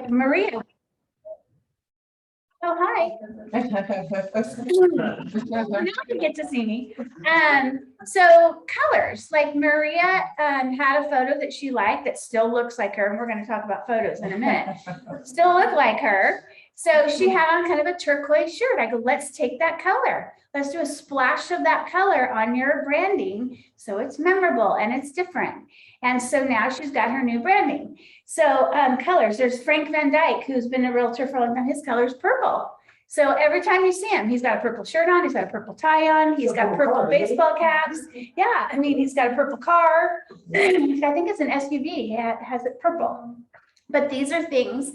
like Maria. Oh, hi. Now you get to see me. So colors, like Maria had a photo that she liked that still looks like her, and we're going to talk about photos in a minute. Still look like her. So she had on kind of a turquoise shirt. I go, let's take that color. Let's do a splash of that color on your branding so it's memorable and it's different. And so now she's got her new branding. So colors, there's Frank Van Dyke, who's been a realtor for a long time. His color is purple. So every time you see him, he's got a purple shirt on, he's got a purple tie on, he's got purple baseball caps. Yeah, I mean, he's got a purple car. I think it's an SUV, it has it purple. But these are things,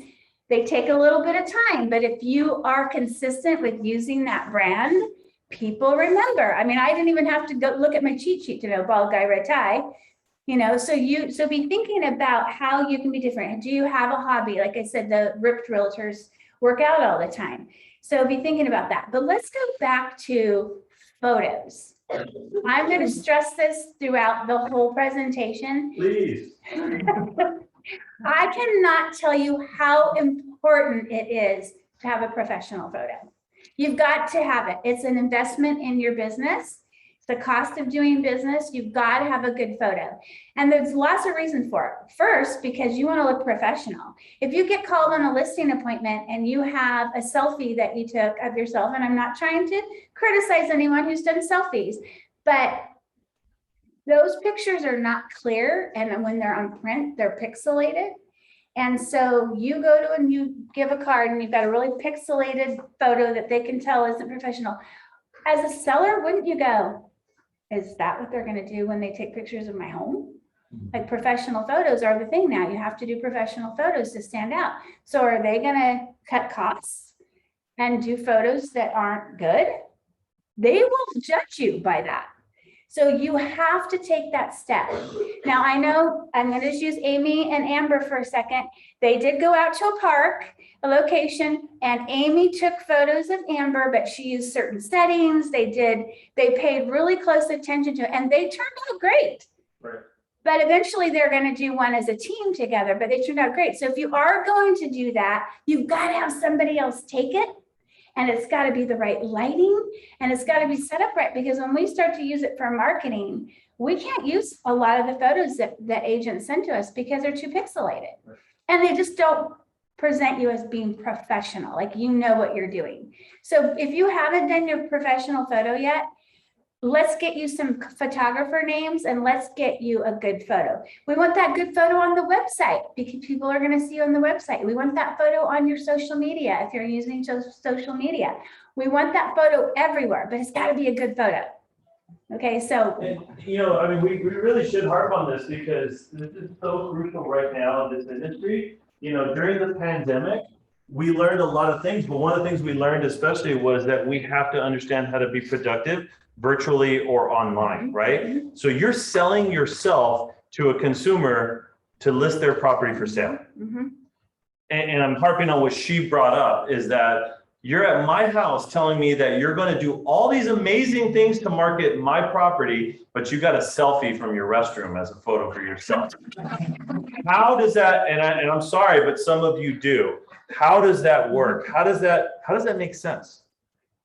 they take a little bit of time, but if you are consistent with using that brand, people remember. I mean, I didn't even have to go look at my cheat sheet to know bald guy, red tie. You know, so be thinking about how you can be different. Do you have a hobby? Like I said, the ripped realtors work out all the time. So be thinking about that. But let's go back to photos. I'm going to stress this throughout the whole presentation. Please. I cannot tell you how important it is to have a professional photo. You've got to have it. It's an investment in your business. The cost of doing business, you've got to have a good photo. And there's lots of reasons for it. First, because you want to look professional. If you get called on a listing appointment and you have a selfie that you took of yourself, and I'm not trying to criticize anyone who's done selfies, but those pictures are not clear. And when they're on print, they're pixelated. And so you go to and you give a card and you've got a really pixelated photo that they can tell isn't professional. As a seller, wouldn't you go, is that what they're going to do when they take pictures of my home? Like professional photos are the thing now. You have to do professional photos to stand out. So are they going to cut costs and do photos that aren't good? They will judge you by that. So you have to take that step. Now, I know I'm going to just use Amy and Amber for a second. They did go out to a park, a location, and Amy took photos of Amber, but she used certain settings. They paid really close attention to it, and they turned out great. Right. But eventually they're going to do one as a team together, but they turned out great. So if you are going to do that, you've got to have somebody else take it. And it's got to be the right lighting, and it's got to be set up right, because when we start to use it for marketing, we can't use a lot of the photos that agents send to us because they're too pixelated. And they just don't present you as being professional, like you know what you're doing. So if you haven't done your professional photo yet, let's get you some photographer names and let's get you a good photo. We want that good photo on the website because people are going to see you on the website. We want that photo on your social media if you're using social media. We want that photo everywhere, but it's got to be a good photo. Okay, so. And, you know, I mean, we really should harp on this because this is so crucial right now in this industry. You know, during the pandemic, we learned a lot of things, but one of the things we learned especially was that we have to understand how to be productive virtually or online, right? So you're selling yourself to a consumer to list their property for sale. And I'm harping on what she brought up is that you're at my house telling me that you're going to do all these amazing things to market my property, but you got a selfie from your restroom as a photo for yourself. How does that, and I'm sorry, but some of you do. How does that work? How does that make sense?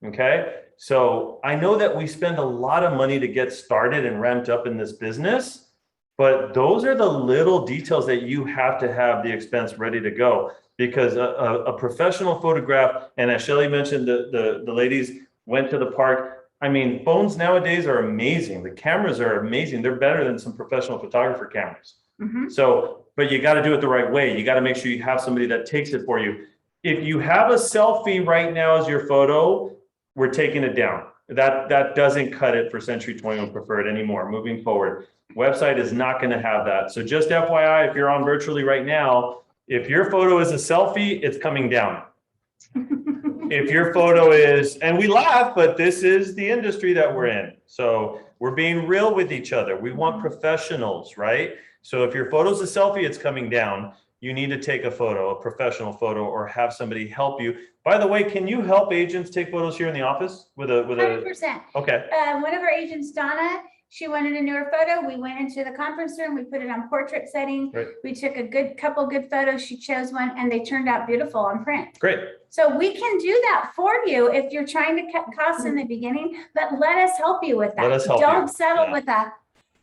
Okay. So I know that we spend a lot of money to get started and ramped up in this business, but those are the little details that you have to have the expense ready to go, because a professional photograph, and as Shelly mentioned, the ladies went to the park. I mean, phones nowadays are amazing. The cameras are amazing. They're better than some professional photographer cameras. So, but you got to do it the right way. You got to make sure you have somebody that takes it for you. If you have a selfie right now as your photo, we're taking it down. That doesn't cut it for Century 21 Preferred anymore. Moving forward, website is not going to have that. So just FYI, if you're on virtually right now, if your photo is a selfie, it's coming down. If your photo is, and we laugh, but this is the industry that we're in. So we're being real with each other. We want professionals, right? So if your photo's a selfie, it's coming down. You need to take a photo, a professional photo, or have somebody help you. By the way, can you help agents take photos here in the office with a 100%. Okay. One of our agents, Donna, She wanted a newer photo. We went into the conference room. We put it on portrait setting. Right. We took a couple good photos. She chose one and they turned out beautiful on print. Great. So we can do that for you if you're trying to cut costs in the beginning, but let us help you with that. Let us help Don't you. settle Yeah. with a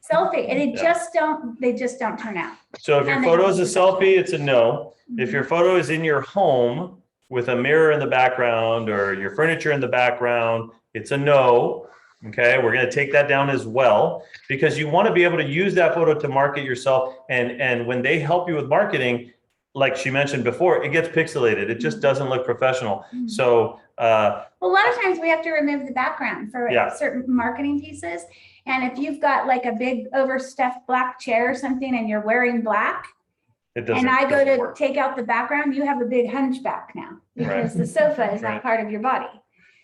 selfie. And Yeah. they just don't turn out. So if your And they photo is don't a do selfie, it's a no. If Mhm. your photo is in your home with a mirror in the background or your furniture in the background, it's a no. Okay, we're going to take that down as well, because you want to be able to use that photo to market yourself. And when they help you with marketing, like she mentioned before, it gets pixelated. It just doesn't look professional. Mhm. So Well, a lot of times we have to remove the background for Yeah. certain marketing pieces. And if you've got like a big overstuffed black chair or something and you're wearing black, it doesn't. and I go doesn't to work. take out the background, you have a big hunchback now because Right. the sofa is Right. not part of your body.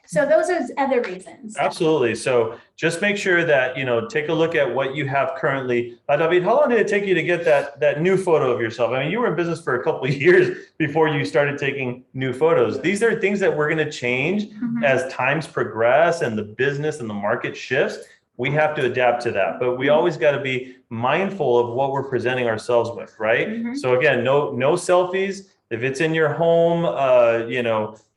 So those are other reasons. Absolutely. So just make sure that, take a look at what you have currently. David, how long did it take you to get that new photo of yourself? I mean, you were in business for a couple of years before you started taking new photos. These are things that we're going to change Mhm. as times progress and the business and the market shifts. We have to adapt to that, but we always got to be mindful of what we're presenting ourselves with, right? Mhm. So again, no selfies. If it's in your home,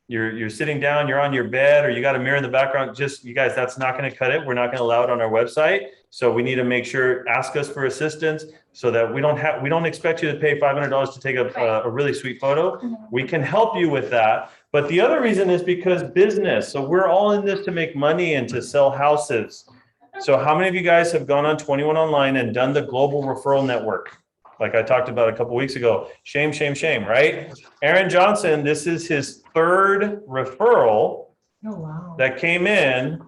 you're sitting down, you're on your bed, or you got a mirror in the background, you guys, that's not going to cut it. We're not going to allow it on our website. So we need to make sure, ask us for assistance so that we don't expect you to pay $500 to take a really sweet photo. Mhm. We can help you with that. But the other reason is because business. So we're all in this to make money and to sell houses. So how many of you guys have gone on 21 Online and done the global referral network? Like I talked about a couple of weeks ago. Shame, shame, shame, right? Aaron Johnson, this is his third referral that came in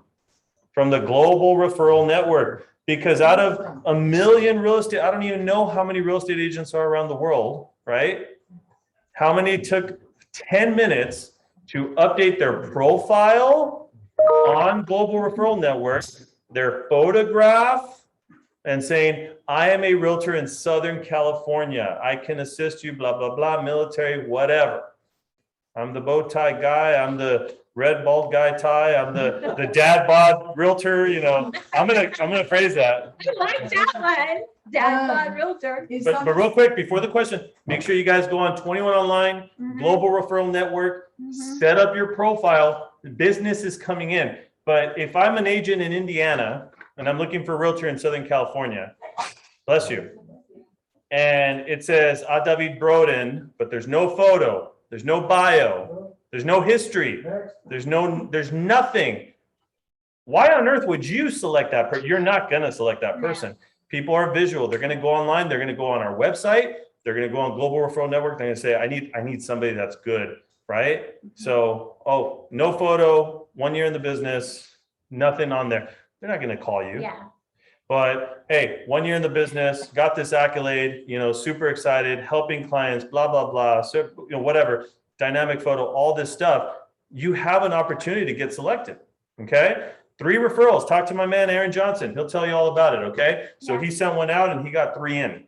from the global referral network. Because out of 1 million real estate, I don't even know how many real estate agents are around the world, right? How many took 10 minutes to update their profile on global referral network, their photograph, and saying, I am a realtor in Southern California. I can assist you, blah, blah, blah, military, whatever. I'm the bow tie guy. I'm the red bald guy tie. I'm the dad bod realtor. I'm gonna phrase that. I like that one. Dad bod realtor. But real quick, before the question, make sure you guys go on 21 Online, Mhm. Global Referral Network, Mhm. set up your profile. Business is coming in. But if I'm an agent in Indiana and I'm looking for a realtor in Southern California, bless you, and it says David Broden, but there's no photo, there's no bio, there's no history, there's nothing. Why on earth would you select that person? You're not gonna select that person. People are visual. They're gonna go online. They're gonna go on our website. They're gonna go on Global Referral Network. They're gonna say, I need somebody that's good, right? So, no photo, 1 year in the business, nothing on there. They're not gonna call you. Yeah. But hey, 1 year in the business, got this accolade, super excited, helping clients, blah, blah, blah. So, whatever, dynamic photo, all this stuff, you have an opportunity to get selected. Okay. 3 referrals. Talk to my man, Aaron Johnson. He'll tell you all about it. Okay. So Yeah. he sent one out and he got 3 in.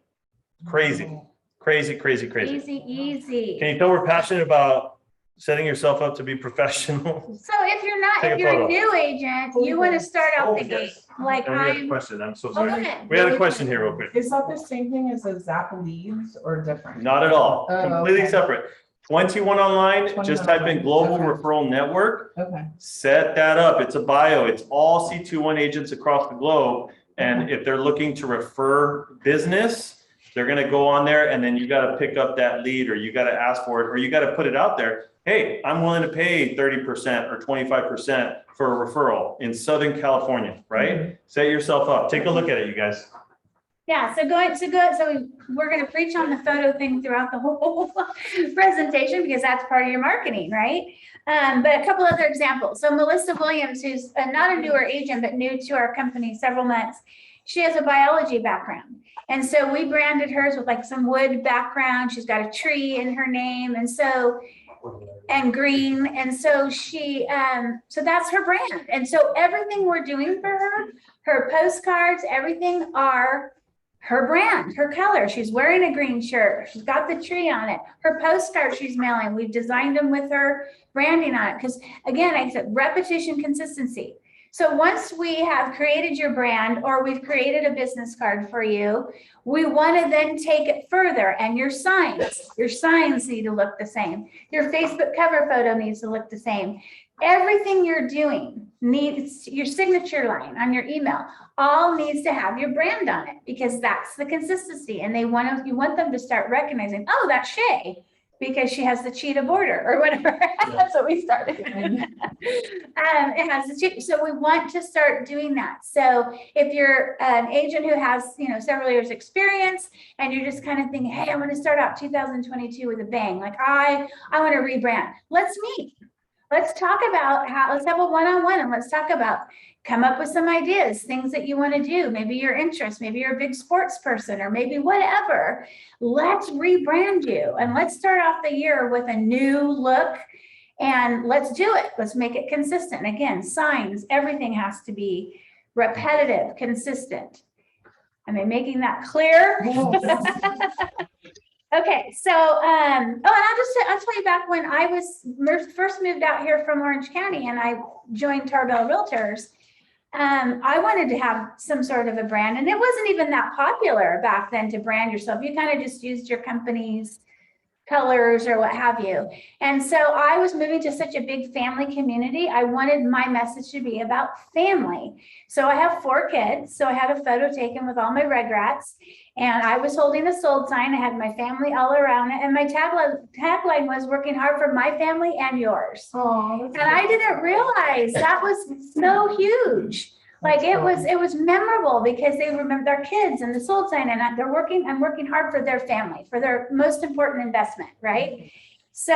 Crazy, crazy, crazy, crazy. Easy. Can you tell we're passionate about setting yourself up to be professional? So if Take a you're a photo. new agent, you want to start out the gate. Yes. Like And we had a I'm. question. I'm so Oh, sorry. go ahead. We had a question here real quick. Is that the same thing as a Zap Leads or different? Not at all. Oh, Completely okay. separate. 21 Online, 21 just type in Online. Global Okay. Referral Network. Okay. Set that up. It's a bio. It's all C21 agents across the globe. And if they're looking to refer business, they're going to go on there and then you got to pick up that lead, or you got to ask for it, or you got to put it out there. Hey, I'm willing to pay 30% or 25% for a referral in Southern California, right? Mm-hmm. Set yourself up. Take a look at it, you guys. Yeah, so we're going to preach on the photo thing throughout the whole presentation because that's part of your marketing, right? But a couple other examples. So Melissa Williams, who's not a newer agent, but new to our company several months, she has a biology background. And so we branded hers with like some wood background. She's got a tree in her name. And green. And so so that's her brand. And so everything we're doing for her postcards, everything are her brand, her color. She's wearing a green shirt. She's got the tree on it. Her postcards she's mailing, we've designed them with her branding on it. Because again, I said repetition, consistency. So once we have created your brand or we've created a business card for you, we want to then take it further, and your signs need to look the same. Your Facebook cover photo needs to look the same. Everything you're doing needs, your signature line on your email, all needs to have your brand on it, because that's the consistency. And you want them to start recognizing, oh, that's Shay, because she has the cheetah border or whatever. That's what we started. It has the cheetah. So we want to start doing that. So if you're an agent who has, several years experience, and you're just kind of thinking, hey, I'm going to start out 2022 with a bang. Like I want to rebrand. Let's meet. Let's talk about let's have a one-on-one, and let's talk about, come up with some ideas, things that you want to do. Maybe your interest, maybe you're a big sports person, or maybe whatever. Let's rebrand you, and let's start off the year with a new look, and let's do it. Let's make it consistent. Again, signs, everything has to be repetitive, consistent. Am I making that clear? Okay, so, and I'll tell you, back when I first moved out here from Orange County and I joined Tarbell Realtors, I wanted to have some sort of a brand, and it wasn't even that popular back then to brand yourself. You kind of just used your company's colors or what have you. And so I was moving to such a big family community. I wanted my message to be about family. So I have 4 kids. So I had a photo taken with all my Rugrats, and I was holding a sold sign. I had my family all around it. And my tagline was working hard for my family and yours. Oh, and I didn't realize that was so huge. Like it was memorable, because they remember their kids and the sold sign, and I'm working hard for their family, for their most important investment, right? So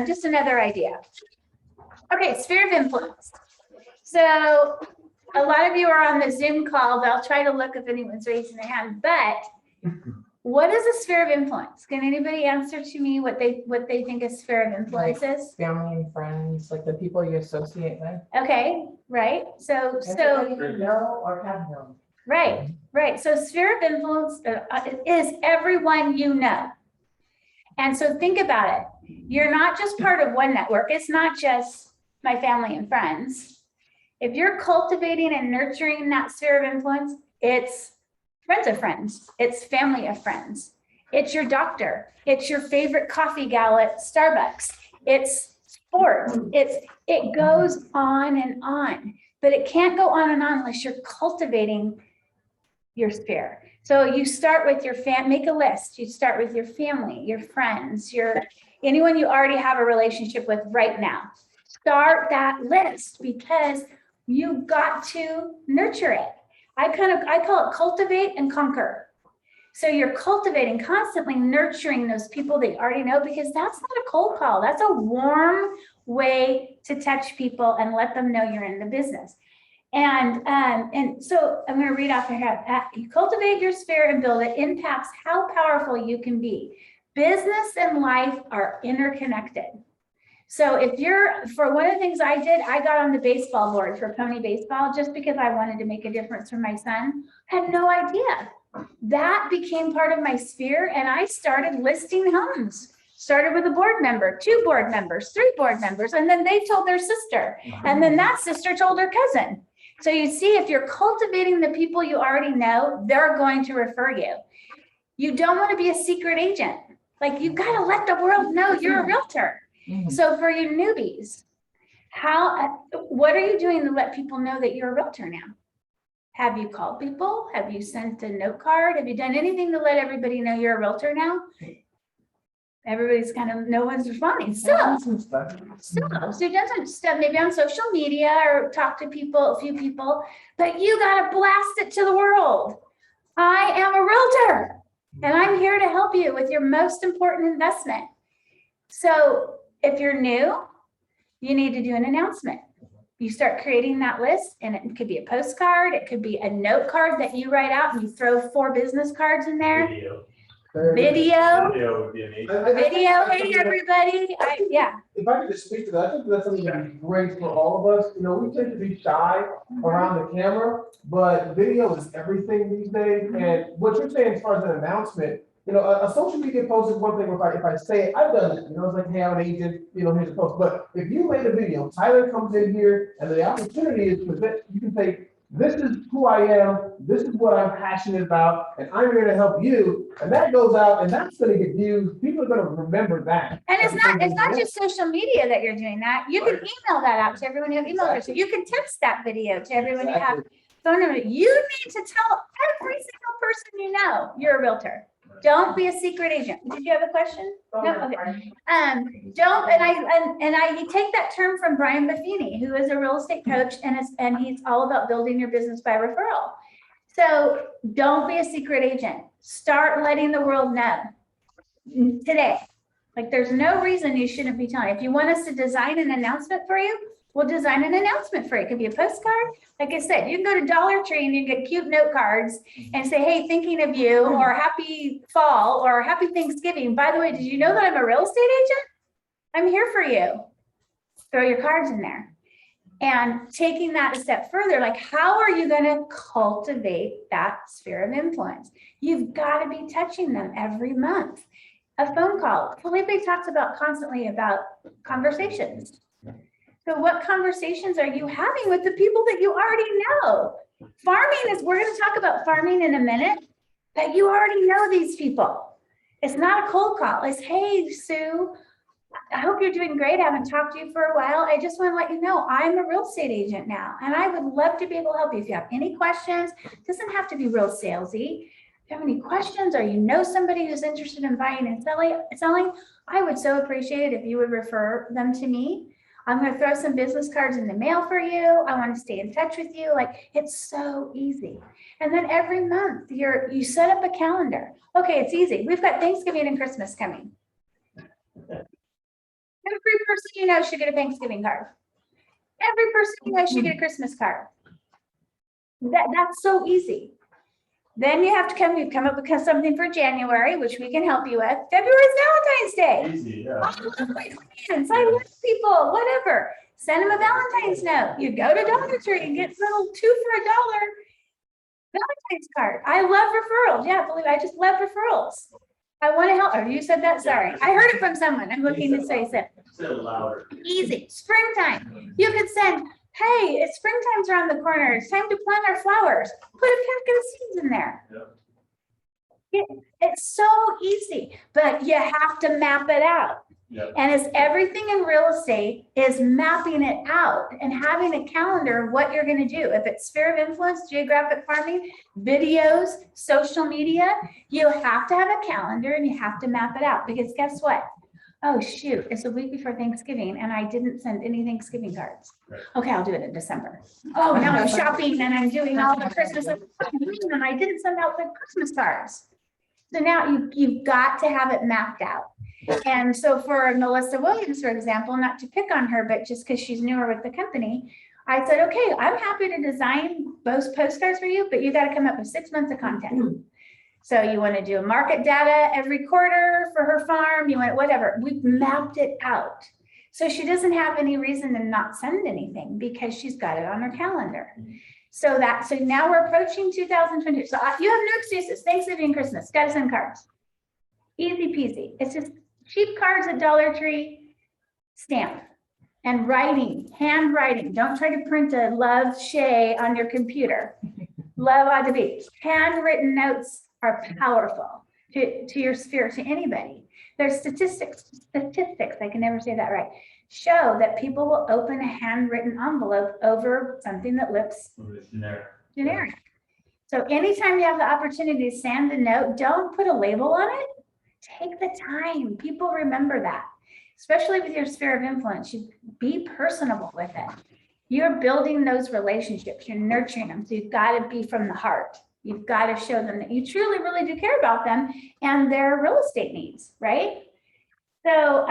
just another idea. Okay, sphere of influence. So a lot of you are on the Zoom call. I'll try to look if anyone's raising their hand, but what is a sphere of influence? Can anybody answer to me what they think a sphere of influence is? family and friends, like the people you associate with. Okay, right. So You know or have known. right. So sphere of influence is everyone you know. And so think about it. You're not just part of one network. It's not just my family and friends. If you're cultivating and nurturing that sphere of influence, it's friends of friends. It's family of friends. It's your doctor. It's your favorite coffee gal at Starbucks. It's sports. It goes on and on, but it can't go on and on unless you're cultivating your sphere. So you start with your make a list. You start with your family, your friends, anyone you already have a relationship with right now. Start that list, because you've got to nurture it. I call it cultivate and conquer. So you're cultivating, constantly nurturing those people that you already know, because that's not a cold call. That's a warm way to touch people and let them know you're in the business. And so I'm going to read off here. You cultivate your sphere and build it impacts how powerful you can be. Business and life are interconnected. So for one of the things I did, I got on the baseball board for Pony Baseball just because I wanted to make a difference for my son. Had no idea. That became part of my sphere, and I started listing homes. Started with a board member, 2 board members, 3 board members, and then they told their sister, and then that sister told her cousin. So you see, if you're cultivating the people you already know, they're going to refer you. You don't want to be a secret agent. Like, you've got to let the world know you're a realtor. So for you newbies, what are you doing to let people know that you're a realtor now? Have you called people? Have you sent a note card? Have you done anything to let everybody know you're a realtor now? Everybody's no one's responding. So you've done some stuff, maybe on social media, or talk to a few people, but you got to blast it to the world. I am a realtor, and I'm here to help you with your most important investment. So if you're new, you need to do an announcement. You start creating that list, and it could be a postcard. It could be a note card that you write out and you throw 4 business cards in there. Video would be amazing. Hey, everybody. If I could just speak to that, I think that's something that would be great for all of us. We tend to be shy around the camera, but video is everything these days. And what you're saying as far as an announcement, you know, a social media post is one thing, if I say it, I've done it, you know, it's like, hey, I'm an agent, you know, here's a post, but if you made a video, Tyler comes in here, and the opportunity is present, you can say, this is who I am, this is what I'm passionate about, and I'm here to help you, and that goes out, and that's gonna get views, people are gonna remember that. And it's not just social media that you're doing that. You can email that out to everyone you have email address. You can text that video to everyone you have phone number. You need to tell every single person you know you're a realtor. Don't be a secret agent. Did you have a question? No, okay. Don't, you take that term from Brian Buffini, who is a real estate coach, and he's all about building your business by referral. So don't be a secret agent. Start letting the world know today. Like, there's no reason you shouldn't be telling. If you want us to design an announcement for you, we'll design an announcement for you. It could be a postcard. Like I said, you can go to Dollar Tree and you can get cute note cards and say, hey, thinking of you, or happy fall, or happy Thanksgiving. By the way, did you know that I'm a real estate agent? I'm here for you. Throw your cards in there. And taking that a step further, like, how are you going to cultivate that sphere of influence? You've got to be touching them every month. A phone call. Felipe talks about constantly about conversations. So what conversations are you having with the people that you already know? Farming is, we're going to talk about farming in a minute, but you already know these people. It's not a cold call. It's, hey, Sue, I hope you're doing great. I haven't talked to you for a while. I just want to let you know I'm a real estate agent now, and I would love to be able to help you. If you have any questions, it doesn't have to be real salesy. If you have any questions, or you know somebody who's interested in buying and selling, I would so appreciate it if you would refer them to me. I'm going to throw some business cards in the mail for you. I want to stay in touch with you. Like, it's so easy. And then every month you set up a calendar. Okay, it's easy. We've got Thanksgiving and Christmas coming. Every person you know should get a Thanksgiving card. Every person you know should get a Christmas card. That's so easy. Then you have to come up with something for January, which we can help you with. February's Valentine's Day. Easy, yeah. I love my friends. I love people, whatever. Send them a Valentine's note. You go to Dollar Tree and get little 2 for $1 Valentine's card. I love referrals. Yeah, believe I just love referrals. I want to help. Oh, you said that? Sorry. I heard it from someone. I'm looking to say it. Say it louder. Easy. Springtime. You could send, hey, it's springtime's around the corner. It's time to plant our flowers. Put a packet of seeds in there. Yep. It's so easy, but you have to map it out. Yep. And it's everything in real estate is mapping it out and having a calendar of what you're going to do. If it's sphere of influence, geographic farming, videos, social media, you have to have a calendar and you have to map it out, because guess what? Oh, shoot, it's a week before Thanksgiving and I didn't send any Thanksgiving cards. Right. Okay, I'll do it in December. Oh, now I'm shopping and I'm doing all the Christmas and I didn't send out the Christmas cards. So now you've got to have it mapped out. And so for Melissa Williams, for example, not to pick on her, but just because she's newer with the company, I said, okay, I'm happy to design those postcards for you, but you got to come up with 6 months of content. So you want to do market data every quarter for her farm, you want whatever. We've mapped it out. So she doesn't have any reason to not send anything because she's got it on her calendar. So now we're approaching 2020. So you have no excuses. Thanksgiving, Christmas, got to send cards. Easy peasy. It's just cheap cards at Dollar Tree, stamp, and writing, handwriting. Don't try to print a love Shay on your computer. Love on the beach. Handwritten notes are powerful to your sphere, to anybody. There's statistics, I can never say that right, show that people will open a handwritten envelope over something that looks generic. So anytime you have the opportunity to send a note, don't put a label on it. Take the time. People remember that, especially with your sphere of influence. You be personable with it. You're building those relationships. You're nurturing them. So you've got to be from the heart. You've got to show them that you truly, really do care about them and their real estate needs, right? So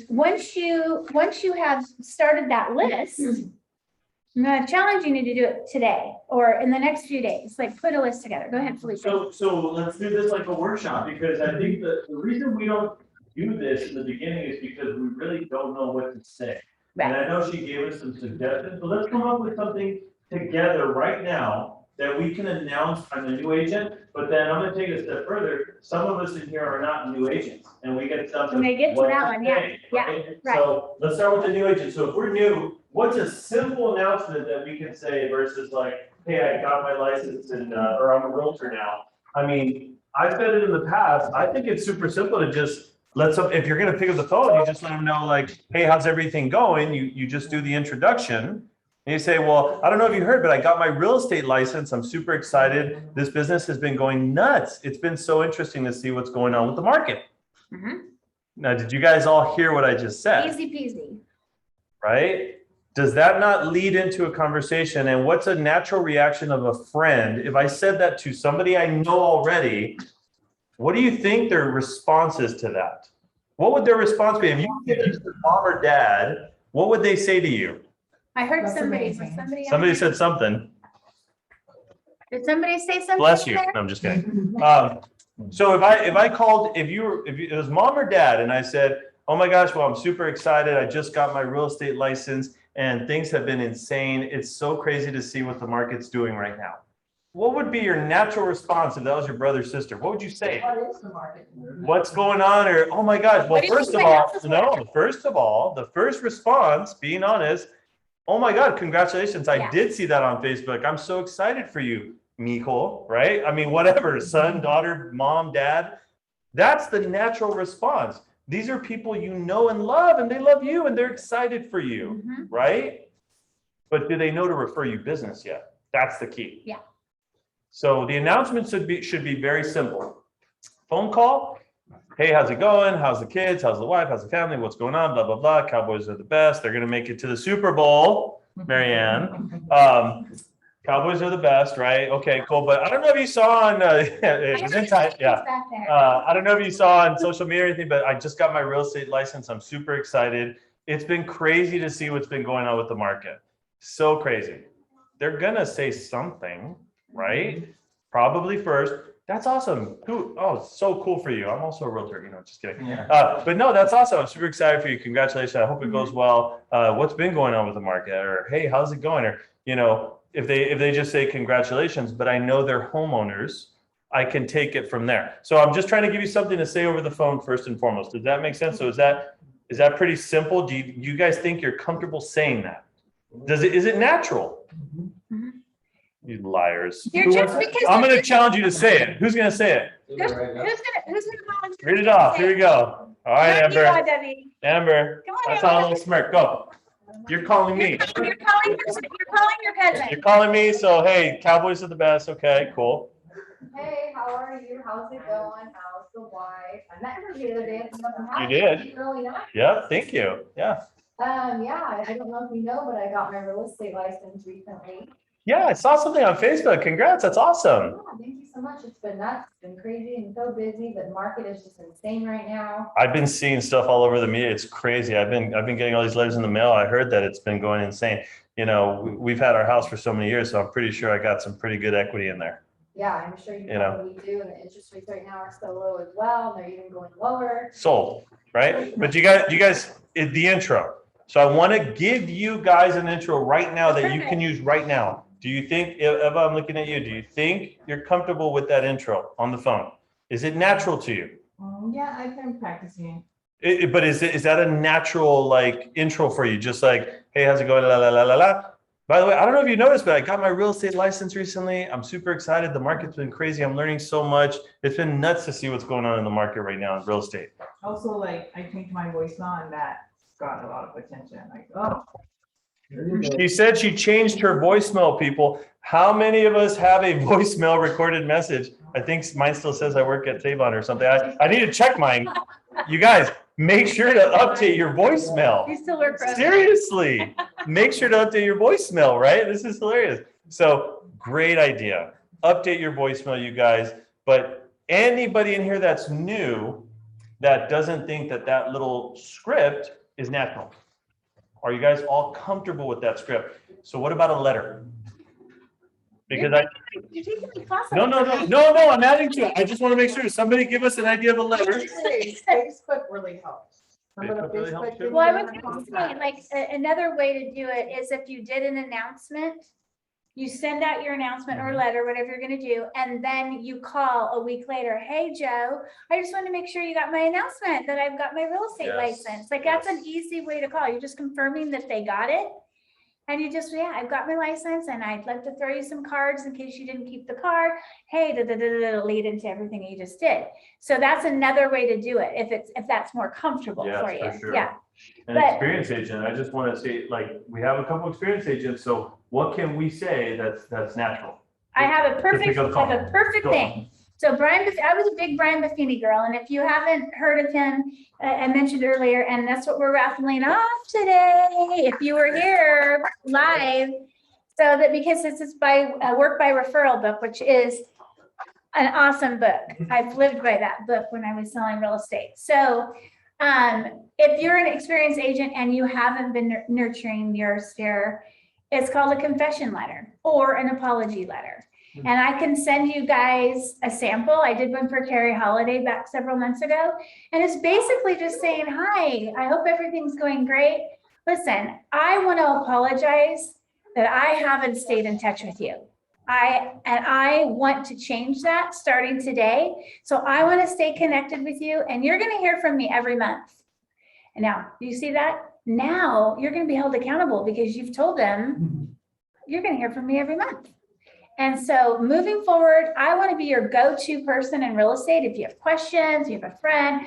once you have started that list, I'm going to challenge you to do it today or in the next few days. Like, put a list together. Go ahead, Felipe. So let's do this like a workshop, because I think the reason we don't do this in the beginning is because we really don't know what to say. Right. And I know she gave us some suggestions, but let's come up with something together right now that we can announce I'm a new agent, but then I'm gonna take it a step further. Some of us in here are not new agents and we get stuff. When they get to what that one, yeah, say, yeah, right? right. So let's start with the new agent. So if we're new, what's a simple announcement that we can say versus like, hey, I got my license and, or I'm a realtor now. I mean, I've said it in the past. I think it's super simple to just if you're gonna pick up the phone, you just let them know like, hey, how's everything going? You just do the introduction. And you say, well, I don't know if you heard, but I got my real estate license. I'm super excited. This business has been going nuts. It's been so interesting to see what's going on with the market. Mhm. Now, did you guys all hear what I just said? Easy peasy. Right? Does that not lead into a conversation? And what's a natural reaction of a friend? If I said that to somebody I know already, what do you think their response is to that? What would their response be? If you said mom or dad, what would they say to you? I heard That's somebody, amazing. Somebody said something. Did somebody say something? Bless you. there? No, I'm just kidding. So if I called, if it was mom or dad and I said, oh my gosh, well, I'm super excited. I just got my real estate license and things have been insane. It's so crazy to see what the market's doing right now. What would be your natural response if that was your brother or sister? What would you say? What is the market? What's going on? Or, oh my gosh. Well, What do you first think of my all, house is the first response, being honest, oh my God, congratulations. I Yeah. did see that on Facebook. I'm so excited for you, Michael, right? I mean, whatever, son, daughter, mom, dad. That's the natural response. These are people you know and love, and they love you, and they're excited for you, Mhm. right? But do they know to refer you business yet? That's the key. Yeah. So the announcement should be very simple. Phone call. Hey, how's it going? How's the kids? How's the wife? How's the family? What's going on? Blah, blah, blah. Cowboys are the best. They're going to make it to the Super Bowl, Marianne. Cowboys are the best, right? Okay, cool. But I don't know if you saw on, Back there. I don't know if you saw on social media or anything, but I just got my real estate license. I'm super excited. It's been crazy to see what's been going on with the market. So crazy. They're going to say something, right? Probably first. That's awesome. Oh, so cool for you. I'm also a realtor, just kidding. Yeah. But no, that's awesome. I'm super excited for you. Congratulations. I hope it goes well. What's been going on with the market? Or, hey, how's it going? Or, if they just say congratulations, but I know they're homeowners, I can take it from there. So I'm just trying to give you something to say over the phone first and foremost. Does that make sense? So is that pretty simple? Do you guys think you're comfortable saying that? Is it natural? Mhm. You liars. You're just because I'm you're going to challenge you to say it. Who's going to say it? who's gonna volunteer? Read it off. Here we go. All right, Not you, Amber. IW. Amber. Come I on, saw a Amber. little smirk. Go. You're calling me. You're calling your cousin. You're calling me. So, hey, Cowboys are the best. Okay, cool. Hey, how are you? How's it going? How's the wife? I met her the other day at the You did? She's really nice. Yep. Thank you. Yeah. Yeah, I don't know if you know, but I got my real estate license recently. Yeah. I saw something on Facebook. Congrats. That's awesome. Yeah, thank you so much. It's been nuts. It's been crazy and so busy. The market is just insane right now. I've been seeing stuff all over the media. It's crazy. I've been getting all these letters in the mail. I heard that it's been going insane. We've had our house for so many years, so I'm pretty sure I got some pretty good equity in there. Yeah, I'm sure you You know. probably do. And the interest rates right now are so low as well. And they're even going lower. Sold, right? But you guys, the intro. So I want to give you guys an intro right now that you can use right now. Do you think, Eva, I'm looking at you, do you think you're comfortable with that intro on the phone? Is it natural to you? Yeah, I've been practicing. But is that a natural intro for you? Just like, hey, how's it going? La la la la la. By the way, I don't know if you noticed, but I got my real estate license recently. I'm super excited. The market's been crazy. I'm learning so much. It's been nuts to see what's going on in the market right now in real estate. Also, I changed my voicemail and that got a lot of attention. Oh. She said she changed her voicemail, people. How many of us have a voicemail recorded message? I think mine still says I work at Tavon or something. I need to check mine. You guys, make sure to update your voicemail. You still work for us. Seriously, make sure to update your voicemail, right? This is hilarious. So great idea. Update your voicemail, you guys. But anybody in here that's new that doesn't think that little script is natural. Are you guys all comfortable with that script? So what about a letter? Because You're taking me class. no, I'm adding to it. I just want to make sure somebody give us an idea of a letter. Facebook really helps. Remember the Facebook really helps Facebook too? Well, I video? was going to say, another way to do it is if you did an announcement You send out your announcement or letter, whatever you're gonna do, and then you call a week later, hey, Joe, I just want to make sure you got my announcement that I've got my real estate Yes, license. Like, that's an yes. easy way to call. You're just confirming that they got it. And you just, yeah, I've got my license and I'd like to throw you some cards in case you didn't keep the card. Hey, lead into everything you just did. So that's another way to do it if that's more comfortable Yes, for you. for sure. Yeah. An But- experience agent, I just want to say, like, we have a couple experienced agents, so what can we say that's natural? I have a perfect Go on. thing. So I was a big Brian Buffini girl, and if you haven't heard of him, I mentioned earlier, and that's what we're raffling off today, if you were here live. So that, because this is by work by referral book, which is an awesome book. I've lived by that book when I was selling real estate. So if you're an experienced agent and you haven't been nurturing your sphere, it's called a confession letter or an apology letter. And I can send you guys a sample. I did one for Terry Holiday back several months ago. And it's basically just saying, hi, I hope everything's going great. Listen, I want to apologize that I haven't stayed in touch with you. I want to change that starting today. So I want to stay connected with you, and you're going to hear from me every month. And now, do you see that? Now you're going to be held accountable because you've told them you're going to hear from me every month. And so moving forward, I want to be your go-to person in real estate. If you have questions, you have a friend,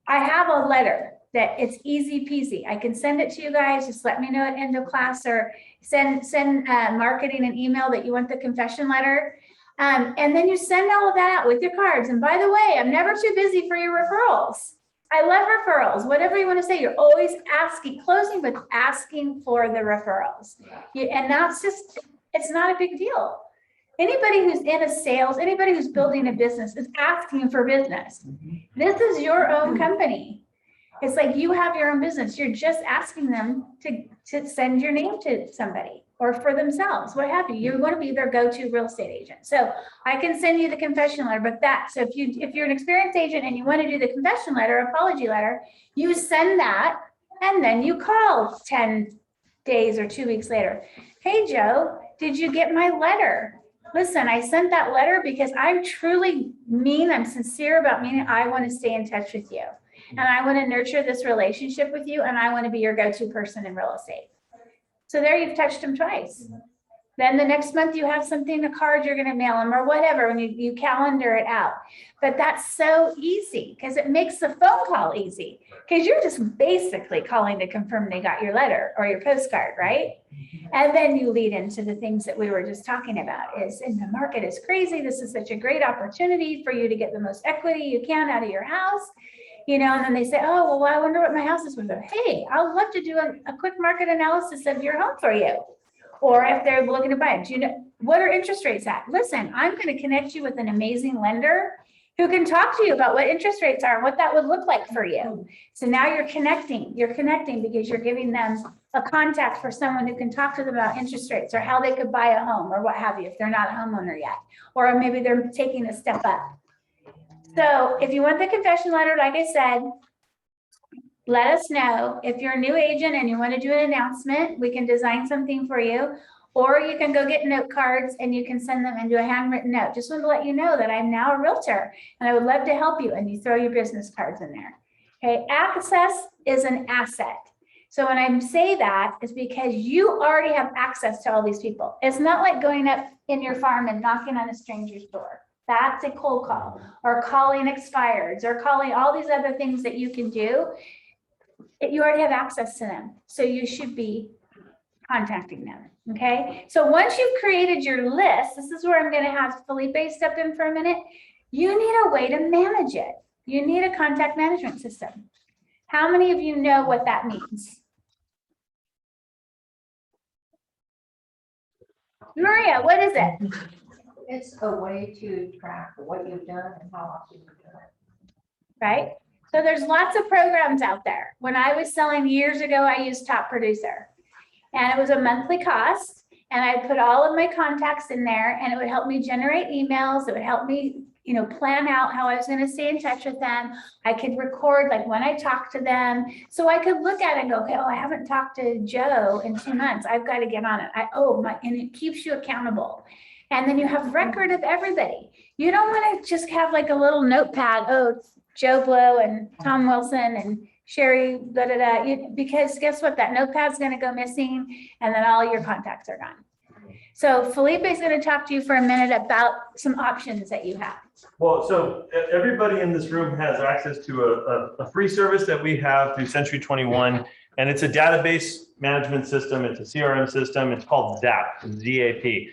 I have a letter that it's easy peasy. I can send it to you guys. Just let me know at end of class, or send marketing an email that you want the confession letter. And then you send all of that out with your cards. And by the way, I'm never too busy for your referrals. I love referrals. Whatever you want to say, you're always asking, closing, but asking for the referrals. And that's just, it's not a big deal. Anybody who's in a sales, anybody who's building a business is asking for business. This is your own company. It's like you have your own business. You're just asking them to send your name to somebody or for themselves, what have you. You want to be their go-to real estate agent. So I can send you the confession letter, but so if you're an experienced agent and you want to do the confession letter, apology letter, you send that and then you call 10 days or 2 weeks later. Hey, Joe, did you get my letter? Listen, I sent that letter because I'm truly I'm sincere about meaning I want to stay in touch with you. And I want to nurture this relationship with you. And I want to be your go-to person in real estate. So there you've touched them twice. Then the next month you have something, a card you're going to mail them or whatever, when you calendar it out. But that's so easy because it makes the phone call easy, because you're just basically calling to confirm they got your letter or your postcard, right? And then you lead into the things that we were just talking about is, and the market is crazy. This is such a great opportunity for you to get the most equity you can out of your house. And then they say, oh, well, I wonder what my house is worth. Hey, I'd love to do a quick market analysis of your home for you. Or if they're looking to buy it, do you know what are interest rates at? Listen, I'm going to connect you with an amazing lender who can talk to you about what interest rates are and what that would look like for you. So now you're connecting because you're giving them a contact for someone who can talk to them about interest rates or how they could buy a home or what have you, if they're not a homeowner yet, or maybe they're taking a step up. So if you want the confession letter, like I said, let us know. If you're a new agent and you want to do an announcement, we can design something for you, or you can go get note cards and you can send them and do a handwritten note. Just want to let you know that I'm now a realtor and I would love to help you, and you throw your business cards in there. Okay, access is an asset. So when I say that, it's because you already have access to all these people. It's not like going up in your farm and knocking on a stranger's door. That's a cold call, or calling expireds, or calling all these other things that you can do. You already have access to them. So you should be contacting them. Okay. So once you've created your list, this is where I'm going to have Felipe step in for a minute. You need a way to manage it. You need a contact management system. How many of you know what that means? Maria, what is it? It's a way to track what you've done and how often you've done it. Right? So there's lots of programs out there. When I was selling years ago, I used Top Producer, and it was a monthly cost, and I put all of my contacts in there, and it would help me generate emails. It would help me plan out how I was gonna stay in touch with them. I could record like when I talked to them. So I could look at it and go, okay, I haven't talked to Joe in 2 months. I've got to get on it. And it keeps you accountable. And then you have record of everybody. You don't want to just have like a little notepad. Oh, it's Joe Blow and Tom Wilson and Sherry, because guess what? That notepad's going to go missing and then all your contacts are gone. So Felipe is going to talk to you for a minute about some options that you have. Well, so everybody in this room has access to a free service that we have through Century 21, and it's a database management system. It's a CRM system. It's called ZAP, Z-A-P.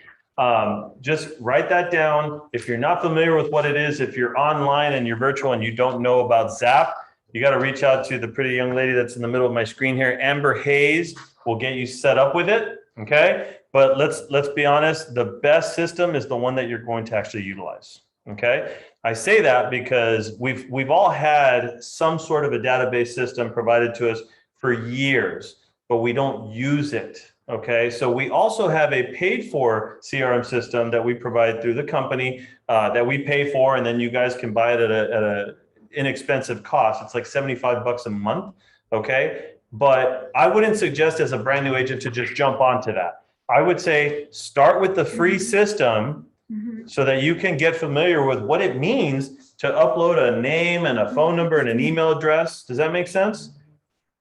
Just write that down. If you're not familiar with what it is, if you're online and you're virtual and you don't know about ZAP, you got to reach out to the pretty young lady that's in the middle of my screen here. Amber Hayes will get you set up with it. Okay. But let's be honest, the best system is the one that you're going to actually utilize. Okay. I say that because we've all had some sort of a database system provided to us for years, but we don't use it. Okay. So we also have a paid for CRM system that we provide through the company that we pay for, and then you guys can buy it at a inexpensive cost. It's like $75 a month. Okay. But I wouldn't suggest as a brand new agent to just jump onto that. I would say start with the free system so that you can get familiar with what it means to upload a name and a phone number and an email address. Does that make sense?